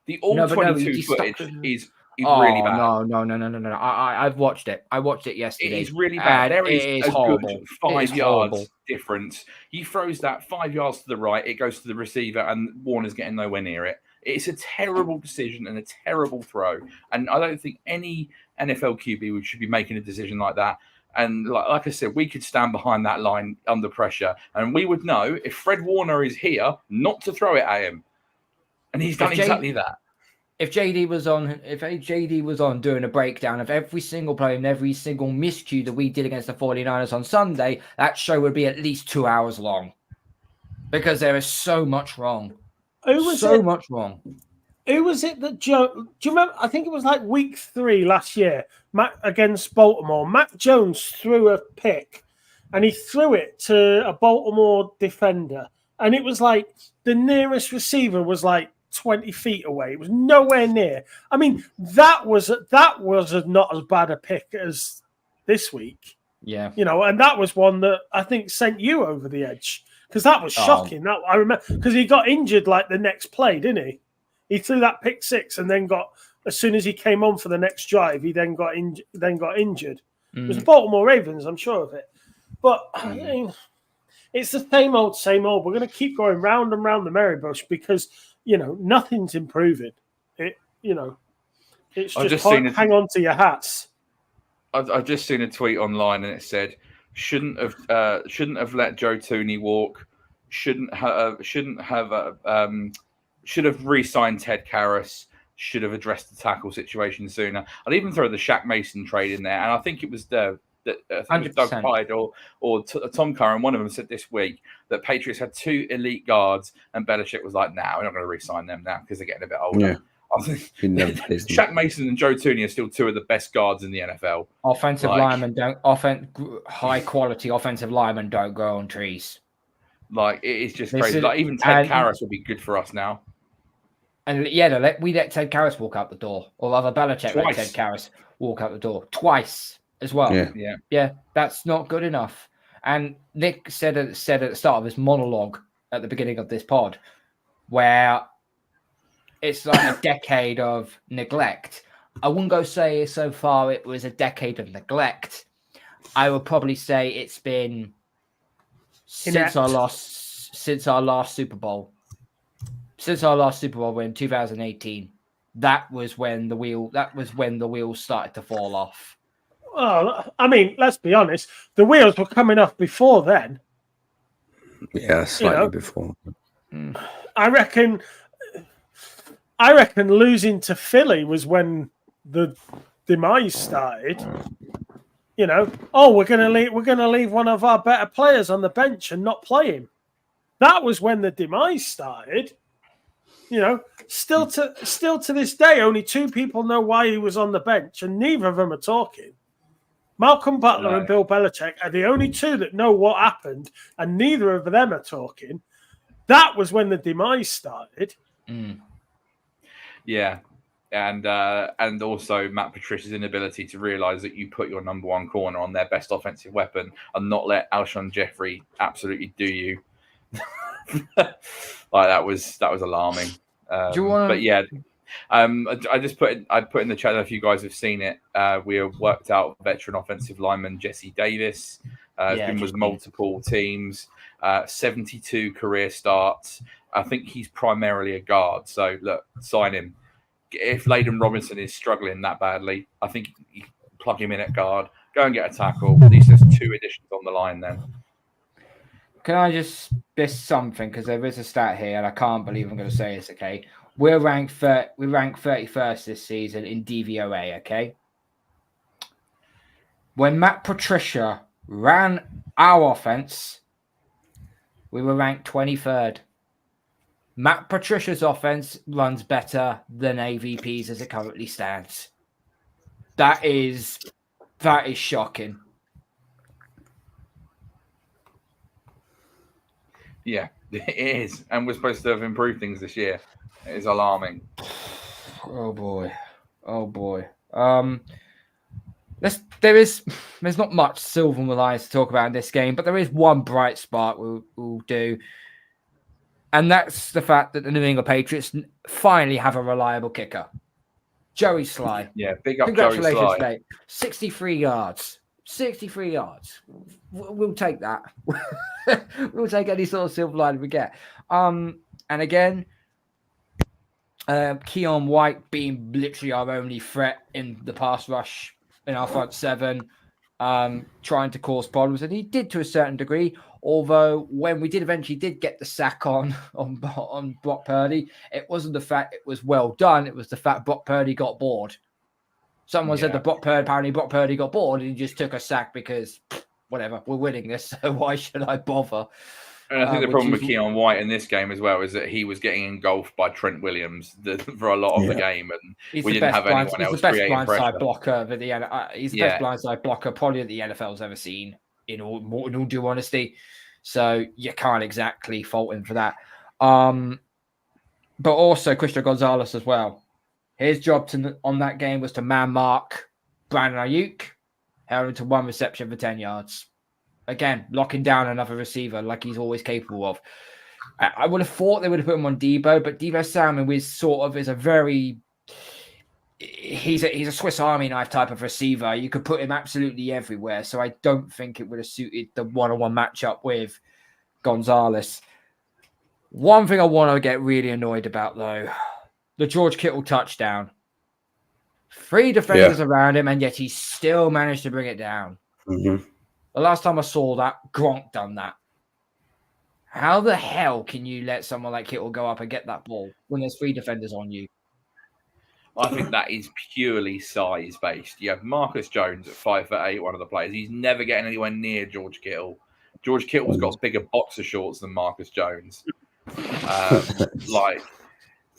The all-22 footage is really bad. No. I've watched it. I watched it yesterday. It is really bad. There is a horrible. Good 5 yards difference. He throws that 5 yards to the right. It goes to the receiver, and Warner's getting nowhere near it. It's a terrible decision and a terrible throw. And I don't think any NFL QB should be making a decision like that. And like I said, we could stand behind that line under pressure, and we would know if Fred Warner is here not to throw it at him. And he's done exactly that. If JD was on doing a breakdown of every single play and every single miscue that we did against the 49ers on Sunday, that show would be at least 2 hours long. Because there is so much wrong. Much wrong. Who was it that Joe? Do you remember? I think it was like week 3 last year, against Baltimore. Mac Jones threw a pick, and he threw it to a Baltimore defender, and it was like the nearest receiver was like 20 feet away. It was nowhere near. I mean, that was not as bad a pick as this week. Yeah, and that was one that I think sent you over the edge because that was shocking. That I remember because he got injured like the next play, didn't he? He threw that pick 6 and then as soon as he came on for the next drive, he then got injured. It was the Baltimore Ravens, I'm sure of it. But I mean, it's the same old. We're going to keep going round and round the merry bush because nothing's improving. It's just hang on to your hats. I've just seen a tweet online and it said shouldn't have let Joe Tooney walk. Should have re-signed Ted Karras. Should have addressed the tackle situation sooner. I'd even throw the Shaq Mason trade in there, and I think it was Doug Hyde or Tom Curran. One of them said this week that Patriots had 2 elite guards, and Belichick was like, "Nah, we're not going to re-sign them now because they're getting a bit older." Yeah. I think Shaq Mason and Joe Tooney are still 2 of the best guards in the NFL. High quality offensive linemen don't grow on trees. It is just crazy. Even Ted Karras would be good for us now. And we let Ted Karras walk out the door, or rather Belichick let Ted Karras walk out the door twice as well. Yeah, that's not good enough. And Nick said at the start of his monologue at the beginning of this pod, where it's like a decade of neglect. I wouldn't go say so far it was a decade of neglect. I would probably say it's been since our loss since our last Super Bowl. Since our last Super Bowl win, 2018, that was when the wheels started to fall off. Well, I mean, let's be honest. The wheels were coming off before then. Yeah, slightly before. I reckon losing to Philly was when the demise started. We're gonna leave one of our better players on the bench and not play him. That was when the demise started. Still to this day, only 2 people know why he was on the bench, and neither of them are talking. Malcolm Butler and Bill Belichick are the only 2 that know what happened, and neither of them are talking. That was when the demise started. Yeah. And also Matt Patricia's inability to realise that you put your number 1 corner on their best offensive weapon and not let Alshon Jeffrey absolutely do you. That was alarming. But yeah, I put in the chat if you guys have seen it. We have worked out veteran offensive lineman Jesse Davis. Has been with multiple teams. 72 career starts. I think he's primarily a guard. So look, sign him. If Layden Robinson is struggling that badly, I think you plug him in at guard. Go and get a tackle. At least there's 2 additions on the line then. Can I just miss something? Because there is a stat here, and I can't believe I'm going to say this, okay? We're ranked 31st this season in DVOA, okay? When Matt Patricia ran our offense, we were ranked 23rd. Matt Patricia's offense runs better than AVP's as it currently stands. That is shocking. Yeah, it is. And we're supposed to have improved things this year. It is alarming. Oh boy. There's not much silver lies to talk about in this game, but there is one bright spark we'll do. And that's the fact that the New England Patriots finally have a reliable kicker. Joey Sly. Yeah, big up Congratulations, Joey Sly. mate. 63 yards. 63 yards. We'll take that. We'll take any sort of silver line we get. And again, Keon White being literally our only threat in the pass rush in our front 7, trying to cause problems. And he did to a certain degree. Although when we eventually get the sack on Brock Purdy, it wasn't the fact it was well done. It was the fact Brock Purdy got bored. Someone said that Brock Purdy got bored and he just took a sack because whatever, we're winning this, so why should I bother? And I think the problem with Keon White in this game as well is that he was getting engulfed by Trent Williams for a lot of the game, and we didn't have anyone else creating pressure. He's the best blindside blocker he's the best blindside blocker probably that the NFL's ever seen. In all due honesty, so you can't exactly fault him for that. But also Christian Gonzalez as well. His job on that game was to man mark Brandon Ayuk, held him to 1 reception for 10 yards. Again, locking down another receiver like he's always capable of. I would have thought they would have put him on Debo, but Debo Samuel is a very... He's a Swiss Army knife type of receiver. You could put him absolutely everywhere. So I don't think it would have suited the one-on-one matchup with Gonzalez. One thing I want to get really annoyed about, though, the George Kittle touchdown. 3 defenders around him, and yet he still managed to bring it down. Mm-hmm. The last time I saw that, Gronk done that. How the hell can you let someone like Kittle go up and get that ball when there's 3 defenders on you? I think that is purely size-based. You have Marcus Jones at 5'8", one of the players. He's never getting anywhere near George Kittle. George Kittle's got bigger boxer shorts than Marcus Jones.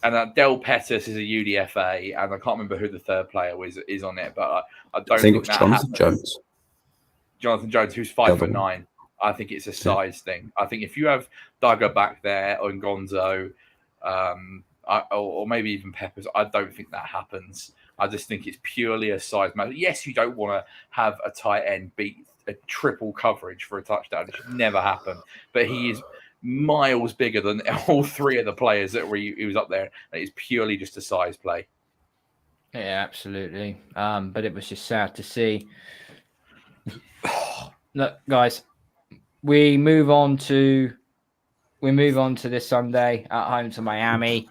And Del Pettis is a UDFA, and I can't remember who the third player is on it, but I don't think it's Jonathan Jones. Jonathan Jones, who's 5'9". I think it's a size thing. I think if you have Duggar back there or Gonzo, or maybe even Peppers, I don't think that happens. I just think it's purely a size matter. Yes, you don't want to have a tight end beat a triple coverage for a touchdown. It should never happen. But he is miles bigger than all 3 of the players that he was up there. And it's purely just a size play. Yeah, absolutely. But it was just sad to see. Look, guys, we move on to we move on to this Sunday at home to Miami.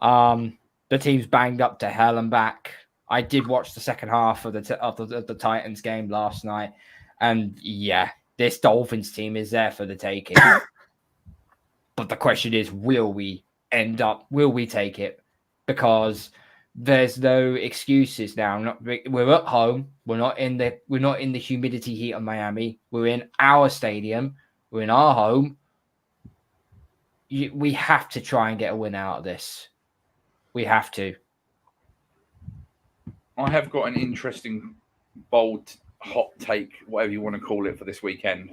The team's banged up to hell and back. I did watch the second half of the Titans game last night, and yeah, this Dolphins team is there for the taking. But the question is, will we take it? Because there's no excuses now. We're at home. We're not in the humidity heat of Miami. We're in our stadium. We're in our home. We have to try and get a win out of this. We have to. I have got an interesting, bold, hot take, whatever you want to call it, for this weekend.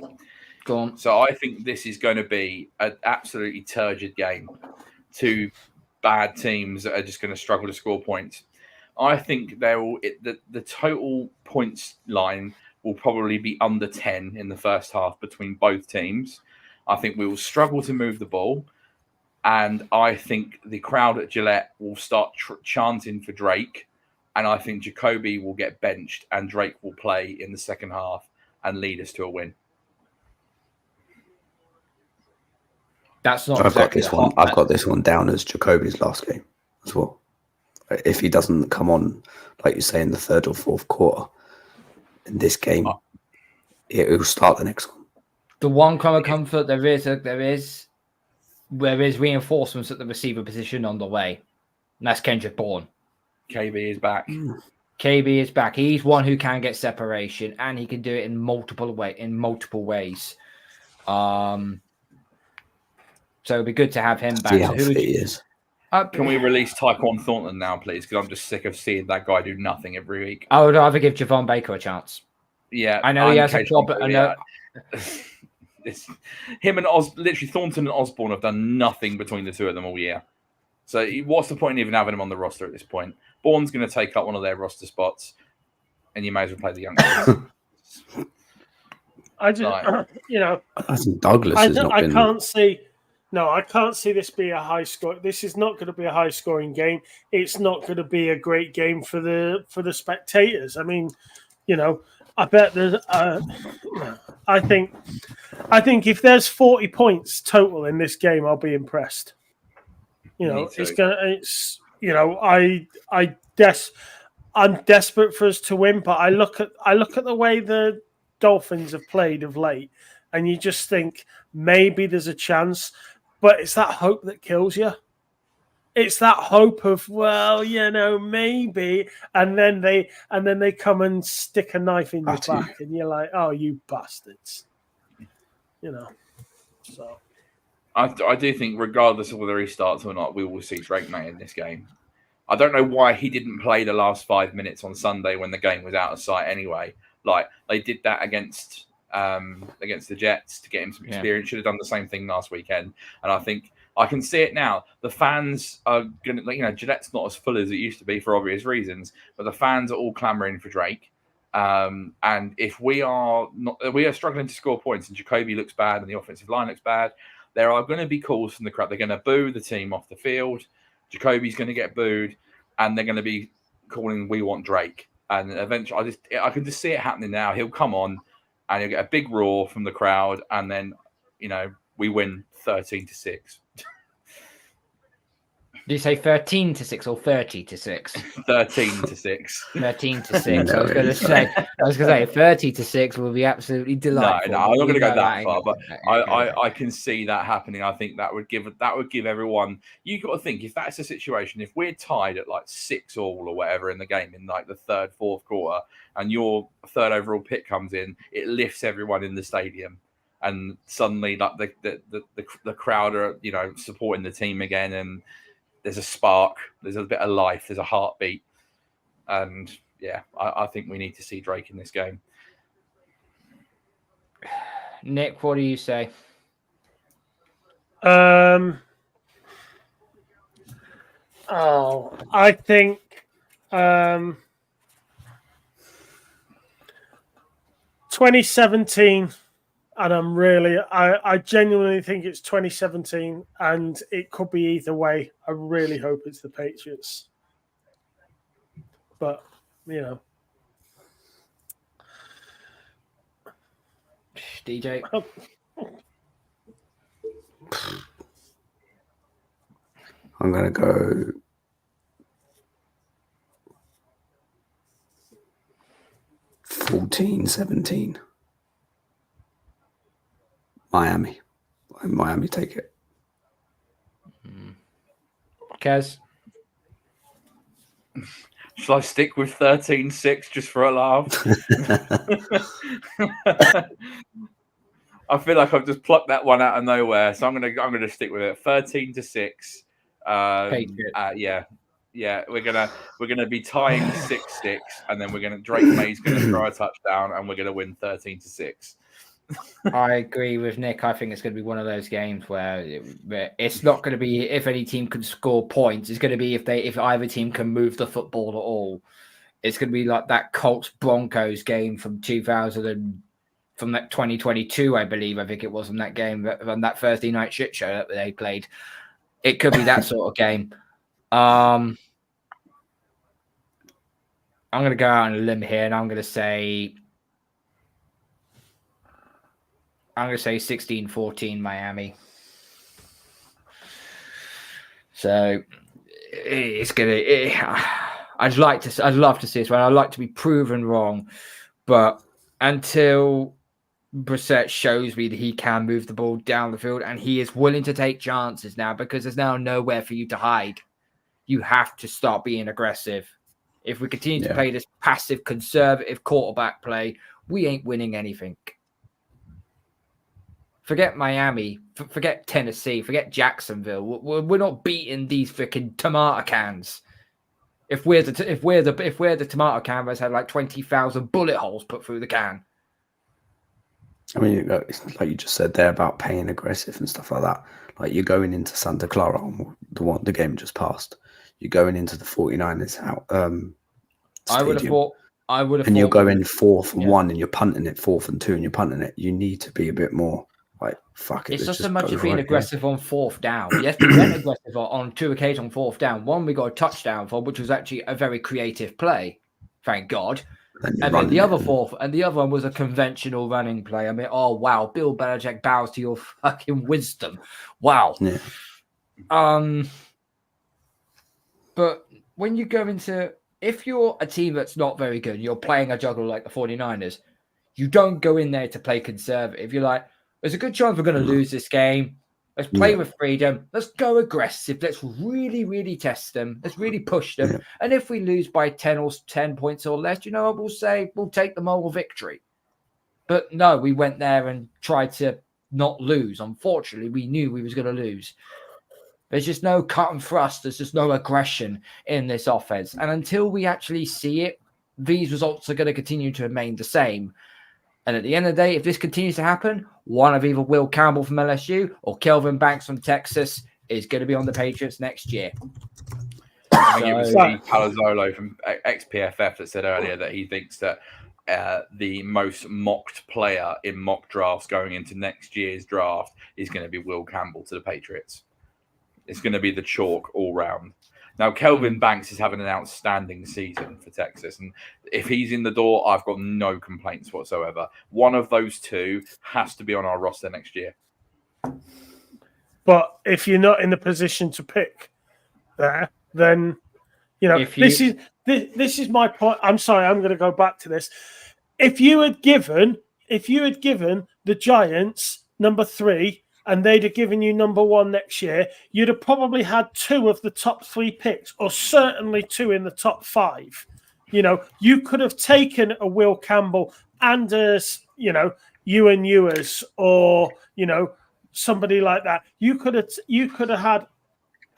Go on. So I think this is going to be an absolutely turgid game. Two bad teams that are just going to struggle to score points. I think the total points line will probably be under 10 in the first half between both teams. I think we will struggle to move the ball. And I think the crowd at Gillette will start chanting for Drake. And I think Jacoby will get benched and Drake will play in the second half and lead us to a win. That's not. I've got this one down as Jacoby's last game as well. If he doesn't come on, like you say, in the third or fourth quarter in this game, it will start the next one. The one common comfort there is reinforcements at the receiver position on the way, and that's Kendrick Bourne. KB is back. KB is back. He's one who can get separation, and he can do it in multiple ways. So it'd be good to have him back. See how fit he is. Can we release Tyquan Thornton now, please? Because I'm just sick of seeing that guy do nothing every week. I would rather give Javon Baker a chance. Yeah, I know he has a problem. I know. It's him and literally Thornton and Osborne have done nothing between the two of them all year. So what's the point in even having him on the roster at this point? Bourne's going to take up one of their roster spots, and you may as well play the young guys. I just, I think Douglas has not been. I can't see this be a high score. This is not going to be a high scoring game. It's not going to be a great game for the spectators. I mean, I bet there's. I think if there's 40 points total in this game, I'll be impressed. I'm desperate for us to win, but I look at the way the Dolphins have played of late, and you just think maybe there's a chance, but it's that hope that kills you. It's that hope of, maybe, and then they come and stick a knife in your back, and you're like, oh, you bastards, So I do think, regardless of whether he starts or not, we will see Drake Maye in this game. I don't know why he didn't play the last 5 minutes on Sunday when the game was out of sight anyway. Like, they did that against the Jets to get him some experience. Should have done the same thing last weekend. And I think I can see it now. The fans are going to, Gillette's not as full as it used to be for obvious reasons, but the fans are all clamoring for Drake. And if we are struggling to score points and Jacoby looks bad and the offensive line looks bad, there are going to be calls from the crowd. They're going to boo the team off the field. Jacoby's going to get booed, and they're going to be calling, "We want Drake." And eventually, I can just see it happening now. He'll come on, and he'll get a big roar from the crowd, and then we win 13-6. Did you say 13-6 or 30-6? 13-6. 13-6. I was going to say 30-6 will be absolutely delightful. No, I'm not going to go that far, but I can see that happening. I think that would give everyone. You got to think, if that's the situation, if we're tied at like 6-6 or whatever in the game in like the third, fourth quarter, and your third overall pick comes in, it lifts everyone in the stadium. And suddenly, like the crowd are, supporting the team again, and there's a spark, there's a bit of life, there's a heartbeat, and I think we need to see Drake in this game. Nick, what do you say? I think 2017. And I genuinely think it's 2017, and it could be either way. I really hope it's the Patriots. But, DJ. I'm going to go 14-17. Miami. Miami take it. Kez? Shall I stick with 13-6 just for a laugh? I feel like I've just plucked that one out of nowhere, so I'm gonna stick with it. 13-6. Yeah. We're gonna be tying 6-6, and then Drake Maye's gonna throw a touchdown, and we're gonna win 13-6. I agree with Nick. I think it's going to be one of those games where it's not going to be if any team can score points. It's going to be if either team can move the football at all. It's going to be like that Colts Broncos game from 2022, I believe. I think it was from that game, from that Thursday night shit show that they played. It could be that sort of game. I'm going to go out on a limb here, and I'm going to say 16-14 Miami. So it's gonna. I'd love to see this one. I'd like to be proven wrong, but until Brissett shows me that he can move the ball down the field and he is willing to take chances now, because there's now nowhere for you to hide. You have to start being aggressive. If we continue to play this passive, conservative quarterback play, we ain't winning anything. Forget Miami, forget Tennessee, forget Jacksonville. We're not beating these freaking tomato cans. If we're the tomato can that's had like 20,000 bullet holes put through the can. I mean, it's like you just said there about playing aggressive and stuff like that. Like you're going into Santa Clara, the game just passed. You're going into the 49ers out. I would have thought. And you're going 4th and 1, and you're punting it 4th and 2, and you're punting it. You need to be a bit more. Like, fuck it. It's just so much of being aggressive on 4th down. Yes, we went aggressive on 2 occasions on 4th down. One we got a touchdown for, which was actually a very creative play. Thank God. And then the other one was a conventional running play. I mean, oh wow, Bill Belichick bows to your fucking wisdom. Wow. Yeah. But when you go into, if you're a team that's not very good, you're playing a juggle like the 49ers, you don't go in there to play conservative. You're like, there's a good chance we're going to lose this game. Let's play with freedom. Let's go aggressive. Let's really, really test them. Let's really push them. Yeah. And if we lose by 10 points or less, you know what we'll say? We'll take the moral victory. But no, we went there and tried to not lose. Unfortunately, we knew we was going to lose. There's just no cut and thrust. There's just no aggression in this offense. And until we actually see it, these results are going to continue to remain the same. And at the end of the day, if this continues to happen, one of either Will Campbell from LSU or Kelvin Banks from Texas is going to be on the Patriots next year. I think it was Steve Palazzolo from ex-PFF that said earlier that he thinks that the most mocked player in mock drafts going into next year's draft is going to be Will Campbell to the Patriots. It's going to be the chalk all round. Now, Kelvin Banks is having an outstanding season for Texas. And if he's in the door, I've got no complaints whatsoever. One of those two has to be on our roster next year. But if you're not in the position to pick there, then, this is my point. I'm sorry, I'm going to go back to this. If you had given the Giants number 3, and they'd have given you number 1 next year, you'd have probably had 2 of the top 3 picks, or certainly 2 in the top 5. You could have taken a Will Campbell and Ewan Ewers, or somebody like that. You could have had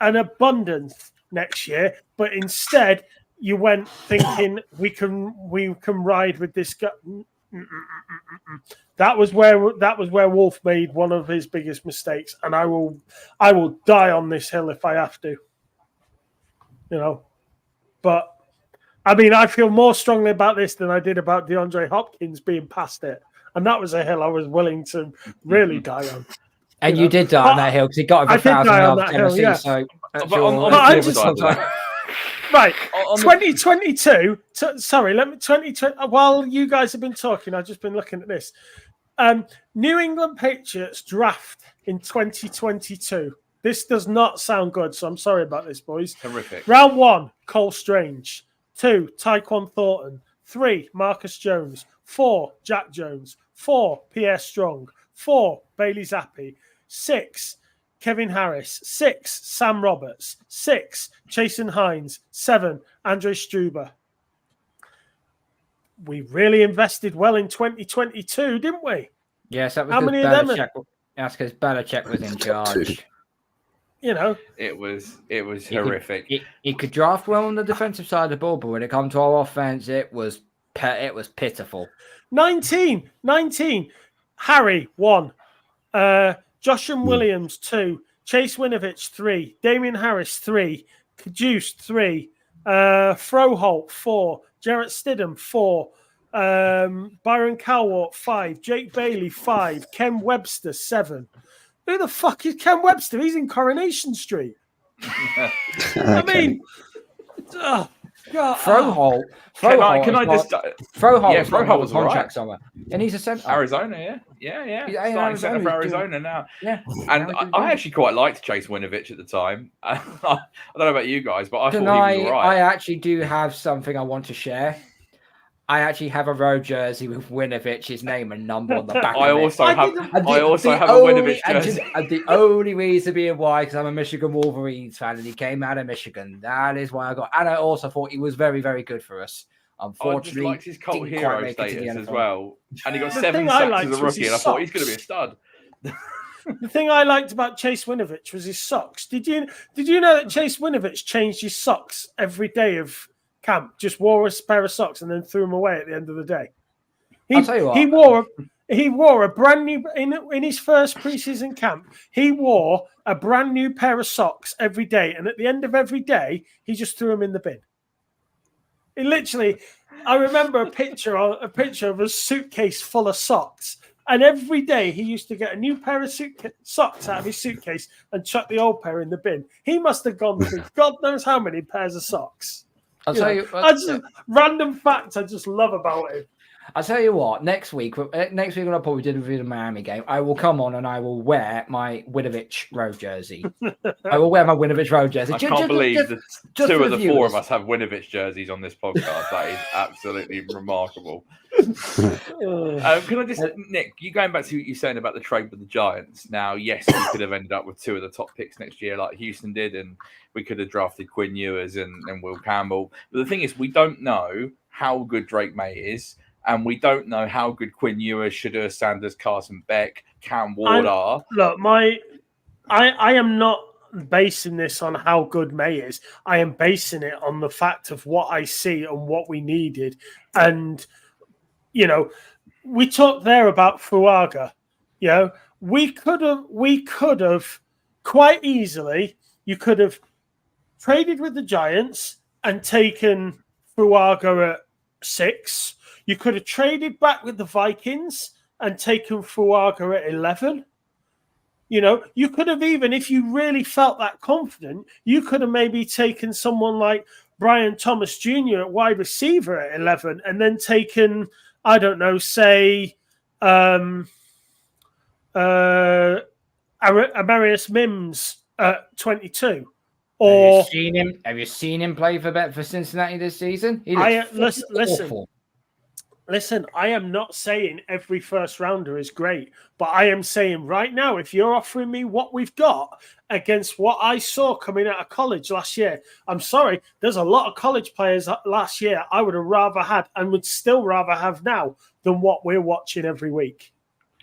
an abundance next year, but instead you went thinking we can ride with this guy. That was where Wolf made one of his biggest mistakes, and I will die on this hill if I have to. But I mean, I feel more strongly about this than I did about DeAndre Hopkins being past it, and that was a hill I was willing to really die on. And you did die on that hill because he got over 1,000 yards Tennessee. Yeah. So right, 2022. Sorry, 2020. While you guys have been talking, I've just been looking at this. New England Patriots draft in 2022. This does not sound good, so I'm sorry about this, boys. Horrific. Round 1, Cole Strange. 2, Tyquan Thornton. 3, Marcus Jones. 4, Jack Jones. 4, Pierre Strong. 4, Bailey Zappi. 6, Kevin Harris. 6, Sam Roberts. 6, Chasen Hines. 7, Andre Struber. We really invested well in 2022, didn't we? Yes, that was How because many of them Belichick. That's because Belichick was in charge. You know, It was horrific. He could draft well on the defensive side of the ball, but when it comes to our offense, it was pitiful. 19. Harry, 1. Joshua Williams, 2. Chase Winovich, 3. Damian Harris, 3. Caduce, 3. Froholt, 4. Jarrett Stidham, 4. Byron Cowart, 5. Jake Bailey, 5. Ken Webster, 7. Who the fuck is Ken Webster? He's in Coronation Street. I mean, oh, God. Froholt. Froholt was contract alright. somewhere, and he's a centre. Arizona, yeah. He's in Starting centre for Arizona, Arizona now. Yeah, And I actually quite liked Chase Winovich at the time. I don't know about you guys, but I thought he was all I right. actually do have something I want to share. I actually have a road jersey with Winovich's name and number on the back. I of it. also have a Winovich jersey. And the only reason being why, because I'm a Michigan Wolverines fan, and he came out of Michigan. That is why I got. And I also thought he was very, very good for us. Unfortunately, I just liked his cult didn't quite hero make it to the status as NFL. well. And he got The 7 thing I sacks liked as a was rookie, his and I thought he's socks. going to be a stud. The thing I liked about Chase Winovich was his socks. Did you know that Chase Winovich changed his socks every day of camp? Just wore a pair of socks and then threw them away at the end of the day. I'll tell you what. He wore a brand new in his first preseason camp. He wore a brand new pair of socks every day, and at the end of every day, he just threw them in the bin. He literally, I remember a picture of a suitcase full of socks. And every day he used to get a new pair of socks out of his suitcase and chuck the old pair in the bin. He must have gone through God knows how many pairs of socks. Random facts I just love about him. I'll tell you what. Next week when I probably did review the Miami game, I will come on and I will wear my Winovich road jersey. I will wear my Winovich road jersey. I can't believe that 2 of the 4 of us have Winovich jerseys on this podcast. That is absolutely remarkable. Can I just, Nick, you going back to what you're saying about the trade with the Giants. Now, yes, we could have ended up with 2 of the top picks next year, like Houston did, and we could have drafted Quinn Ewers and Will Campbell. But the thing is, we don't know how good Drake Maye is, and we don't know how good Quinn Ewers, Shedeur Sanders, Carson Beck, Cam Ward are. Look, I am not basing this on how good May is. I am basing it on the fact of what I see and what we needed. And, you know, we talked there about Fuaga. You know, we could have quite easily, you could have traded with the Giants and taken Fuaga at 6. You could have traded back with the Vikings and taken Fuaga at 11. You know, you could have even, if you really felt that confident, you could have maybe taken someone like Brian Thomas Jr. at wide receiver at 11 and then taken, I don't know, say, Amarius Mims at 22. Or have you seen him play for Cincinnati this season? He Listen, I am not saying every first rounder is great, but I am saying right now, if you're offering me what we've got against what I saw coming out of college last year, I'm sorry, there's a lot of college players last year I would have rather had and would still rather have now than what we're watching every week.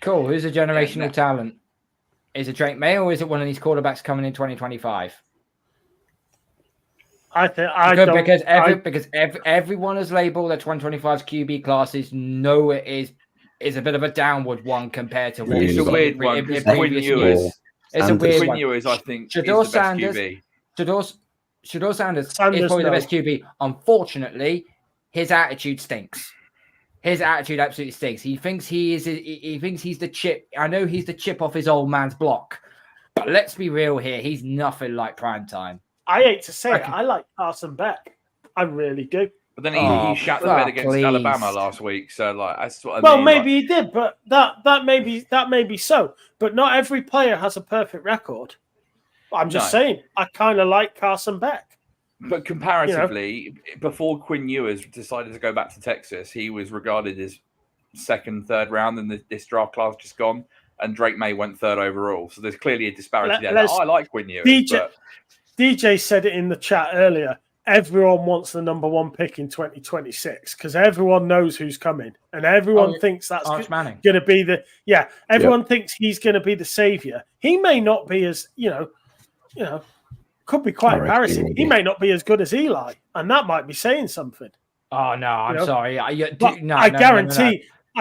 Cool. Who's a generational talent? Is it Drake Maye or is it one of these quarterbacks coming in 2025? Because everyone has labeled the 2025's QB classes. No, it is a bit of a downward one compared to what it's a weird one. in previous years. It's a weird one. Quinn Ewers, I think, Shedeur is the best QB. Shedeur Sanders is probably the best QB. Unfortunately, his attitude stinks. His attitude absolutely stinks. He thinks he's the chip. I know he's the chip off his old man's block, but let's be real here. He's nothing like prime time. I hate to say it. I like Carson Beck. I really do. But then he shat the bed against Alabama last week. So that's what I mean. Well, maybe he did, but that may be so. But not every player has a perfect record. I'm just saying, I kind of like Carson Beck. But comparatively, before Quinn Ewers decided to go back to Texas, he was regarded as second, third round in this draft class just gone, and Drake Maye went third overall. So there's clearly a disparity there. I like Quinn Ewers. DJ said it in the chat earlier. Everyone wants the number 1 pick in 2026 because everyone knows who's coming, and everyone thinks that's going to be everyone thinks he's going to be the savior. He may not be as could be quite embarrassing. He may not be as good as Eli, and that might be saying something. Oh no, I'm sorry. I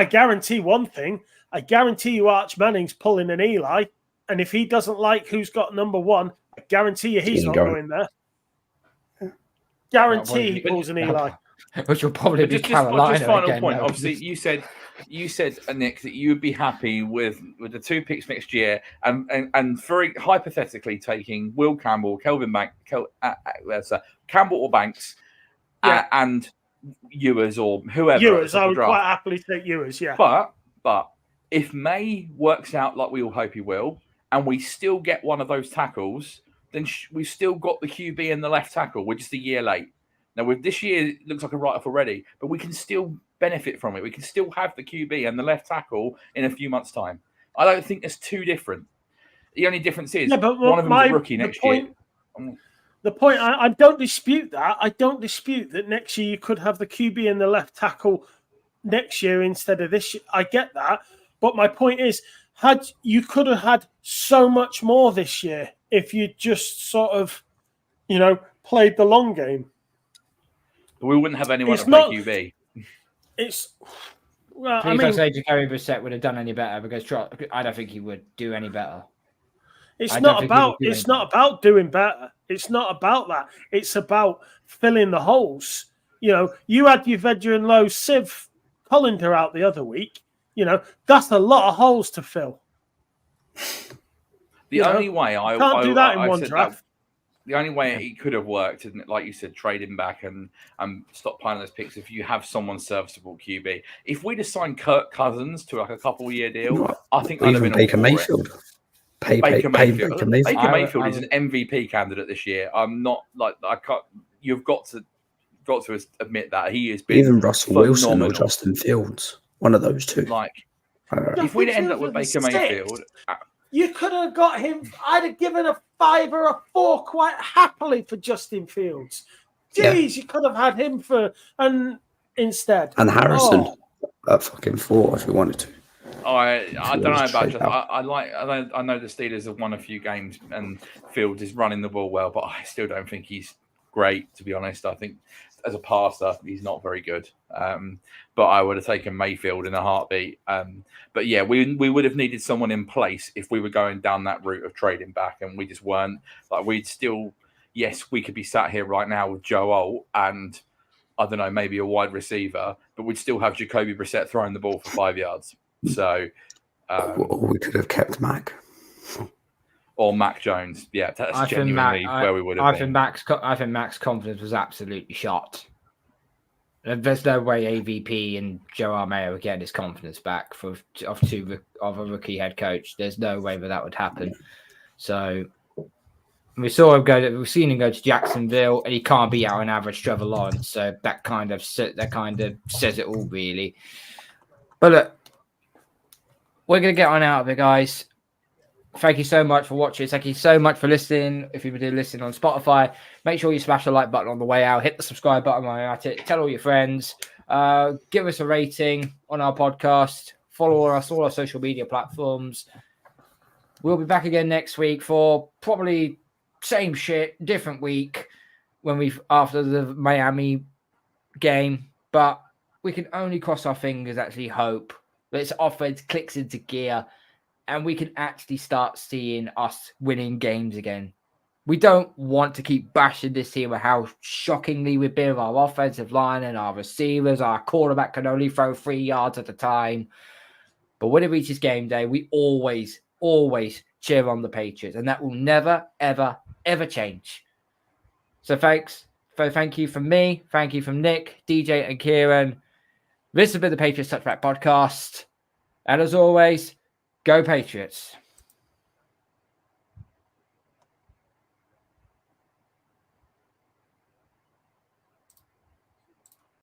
guarantee one thing. I guarantee you Arch Manning's pulling an Eli, and if he doesn't like who's got number 1, I guarantee you he's not going there. Guarantee he pulls an Eli. Which will probably be Carolina. Just final point. Obviously, you said, Nick, that you would be happy with the 2 picks next year, and very hypothetically taking Will Campbell, Campbell or Banks, and Ewers or whoever. Ewers, I would quite happily take Ewers. Yeah, but if May works out like we all hope he will, and we still get one of those tackles, then we've still got the QB and the left tackle. We're just a year late. Now, with this year, it looks like a write-off already, but we can still benefit from it. We can still have the QB and the left tackle in a few months' time. I don't think there's too different. The only difference is one of them is a rookie next year. The point, I don't dispute that. I don't dispute that next year you could have the QB and the left tackle next year instead of this year. I get that. But my point is, you could have had so much more this year if you just sort of, played the long game. We wouldn't have anyone to play QB. I say Jacoby Brissett would have done any better because I don't think he would do any better. It's not about doing better. It's not about that. It's about filling the holes. You had your veteran low Civ Hollander out the other week. That's a lot of holes to fill. The only way I can't do that in one draft. The only way it could have worked, isn't it? Like you said, trade him back and stop piling those picks if you have someone serviceable QB. If we'd have signed Kirk Cousins to like a couple-year deal, I think they'd have been Baker Mayfield. Baker Mayfield. Baker Mayfield is an MVP candidate this year. I'm not like I can't. You've got to admit that he has been even Russell Wilson or Justin Fields. One of those two. Like if we'd end up with Baker Mayfield. You could have got him. I'd have given a 5 or a 4 quite happily for Justin Fields. Jeez, you could have had him instead. And Harrison at fucking 4 if you wanted to. I don't know about just. I know the Steelers have won a few games and Fields is running the ball well, but I still don't think he's great. To be honest, I think as a passer he's not very good. But I would have taken Mayfield in a heartbeat. But yeah, we would have needed someone in place if we were going down that route of trading back, and we just weren't. Like we'd still, yes, we could be sat here right now with Joe Alt and I don't know, maybe a wide receiver, but we'd still have Jacoby Brissett throwing the ball for 5 yards. So, or we could have kept Mac. Or Mac Jones. Yeah, that's genuinely where we would have been. I think Mac's confidence was absolutely shot. There's no way AVP and Joe Armeo would get his confidence back of a rookie head coach. There's no way that would happen. So we've seen him go to Jacksonville, and he can't beat out an average Trevor Lawrence. So that kind of says it all, really. But look, we're gonna get on out of it, guys. Thank you so much for watching. Thank you so much for listening. If you've been listening on Spotify, make sure you smash the like button on the way out. Hit the subscribe button while you're at it. Tell all your friends. Give us a rating on our podcast. Follow us all our social media platforms. We'll be back again next week for probably same shit, different week after the Miami game. But we can only cross our fingers, actually hope that this offense clicks into gear and we can actually start seeing us winning games again. We don't want to keep bashing this team with how shockingly we've been with our offensive line and our receivers. Our quarterback can only throw 3 yards at a time. But when it reaches game day, we always cheer on the Patriots. And that will never, ever, ever change. So thank you from me. Thank you from Nick, DJ, and Kieran. This has been the Patriots Touchback Podcast. And as always, go Patriots.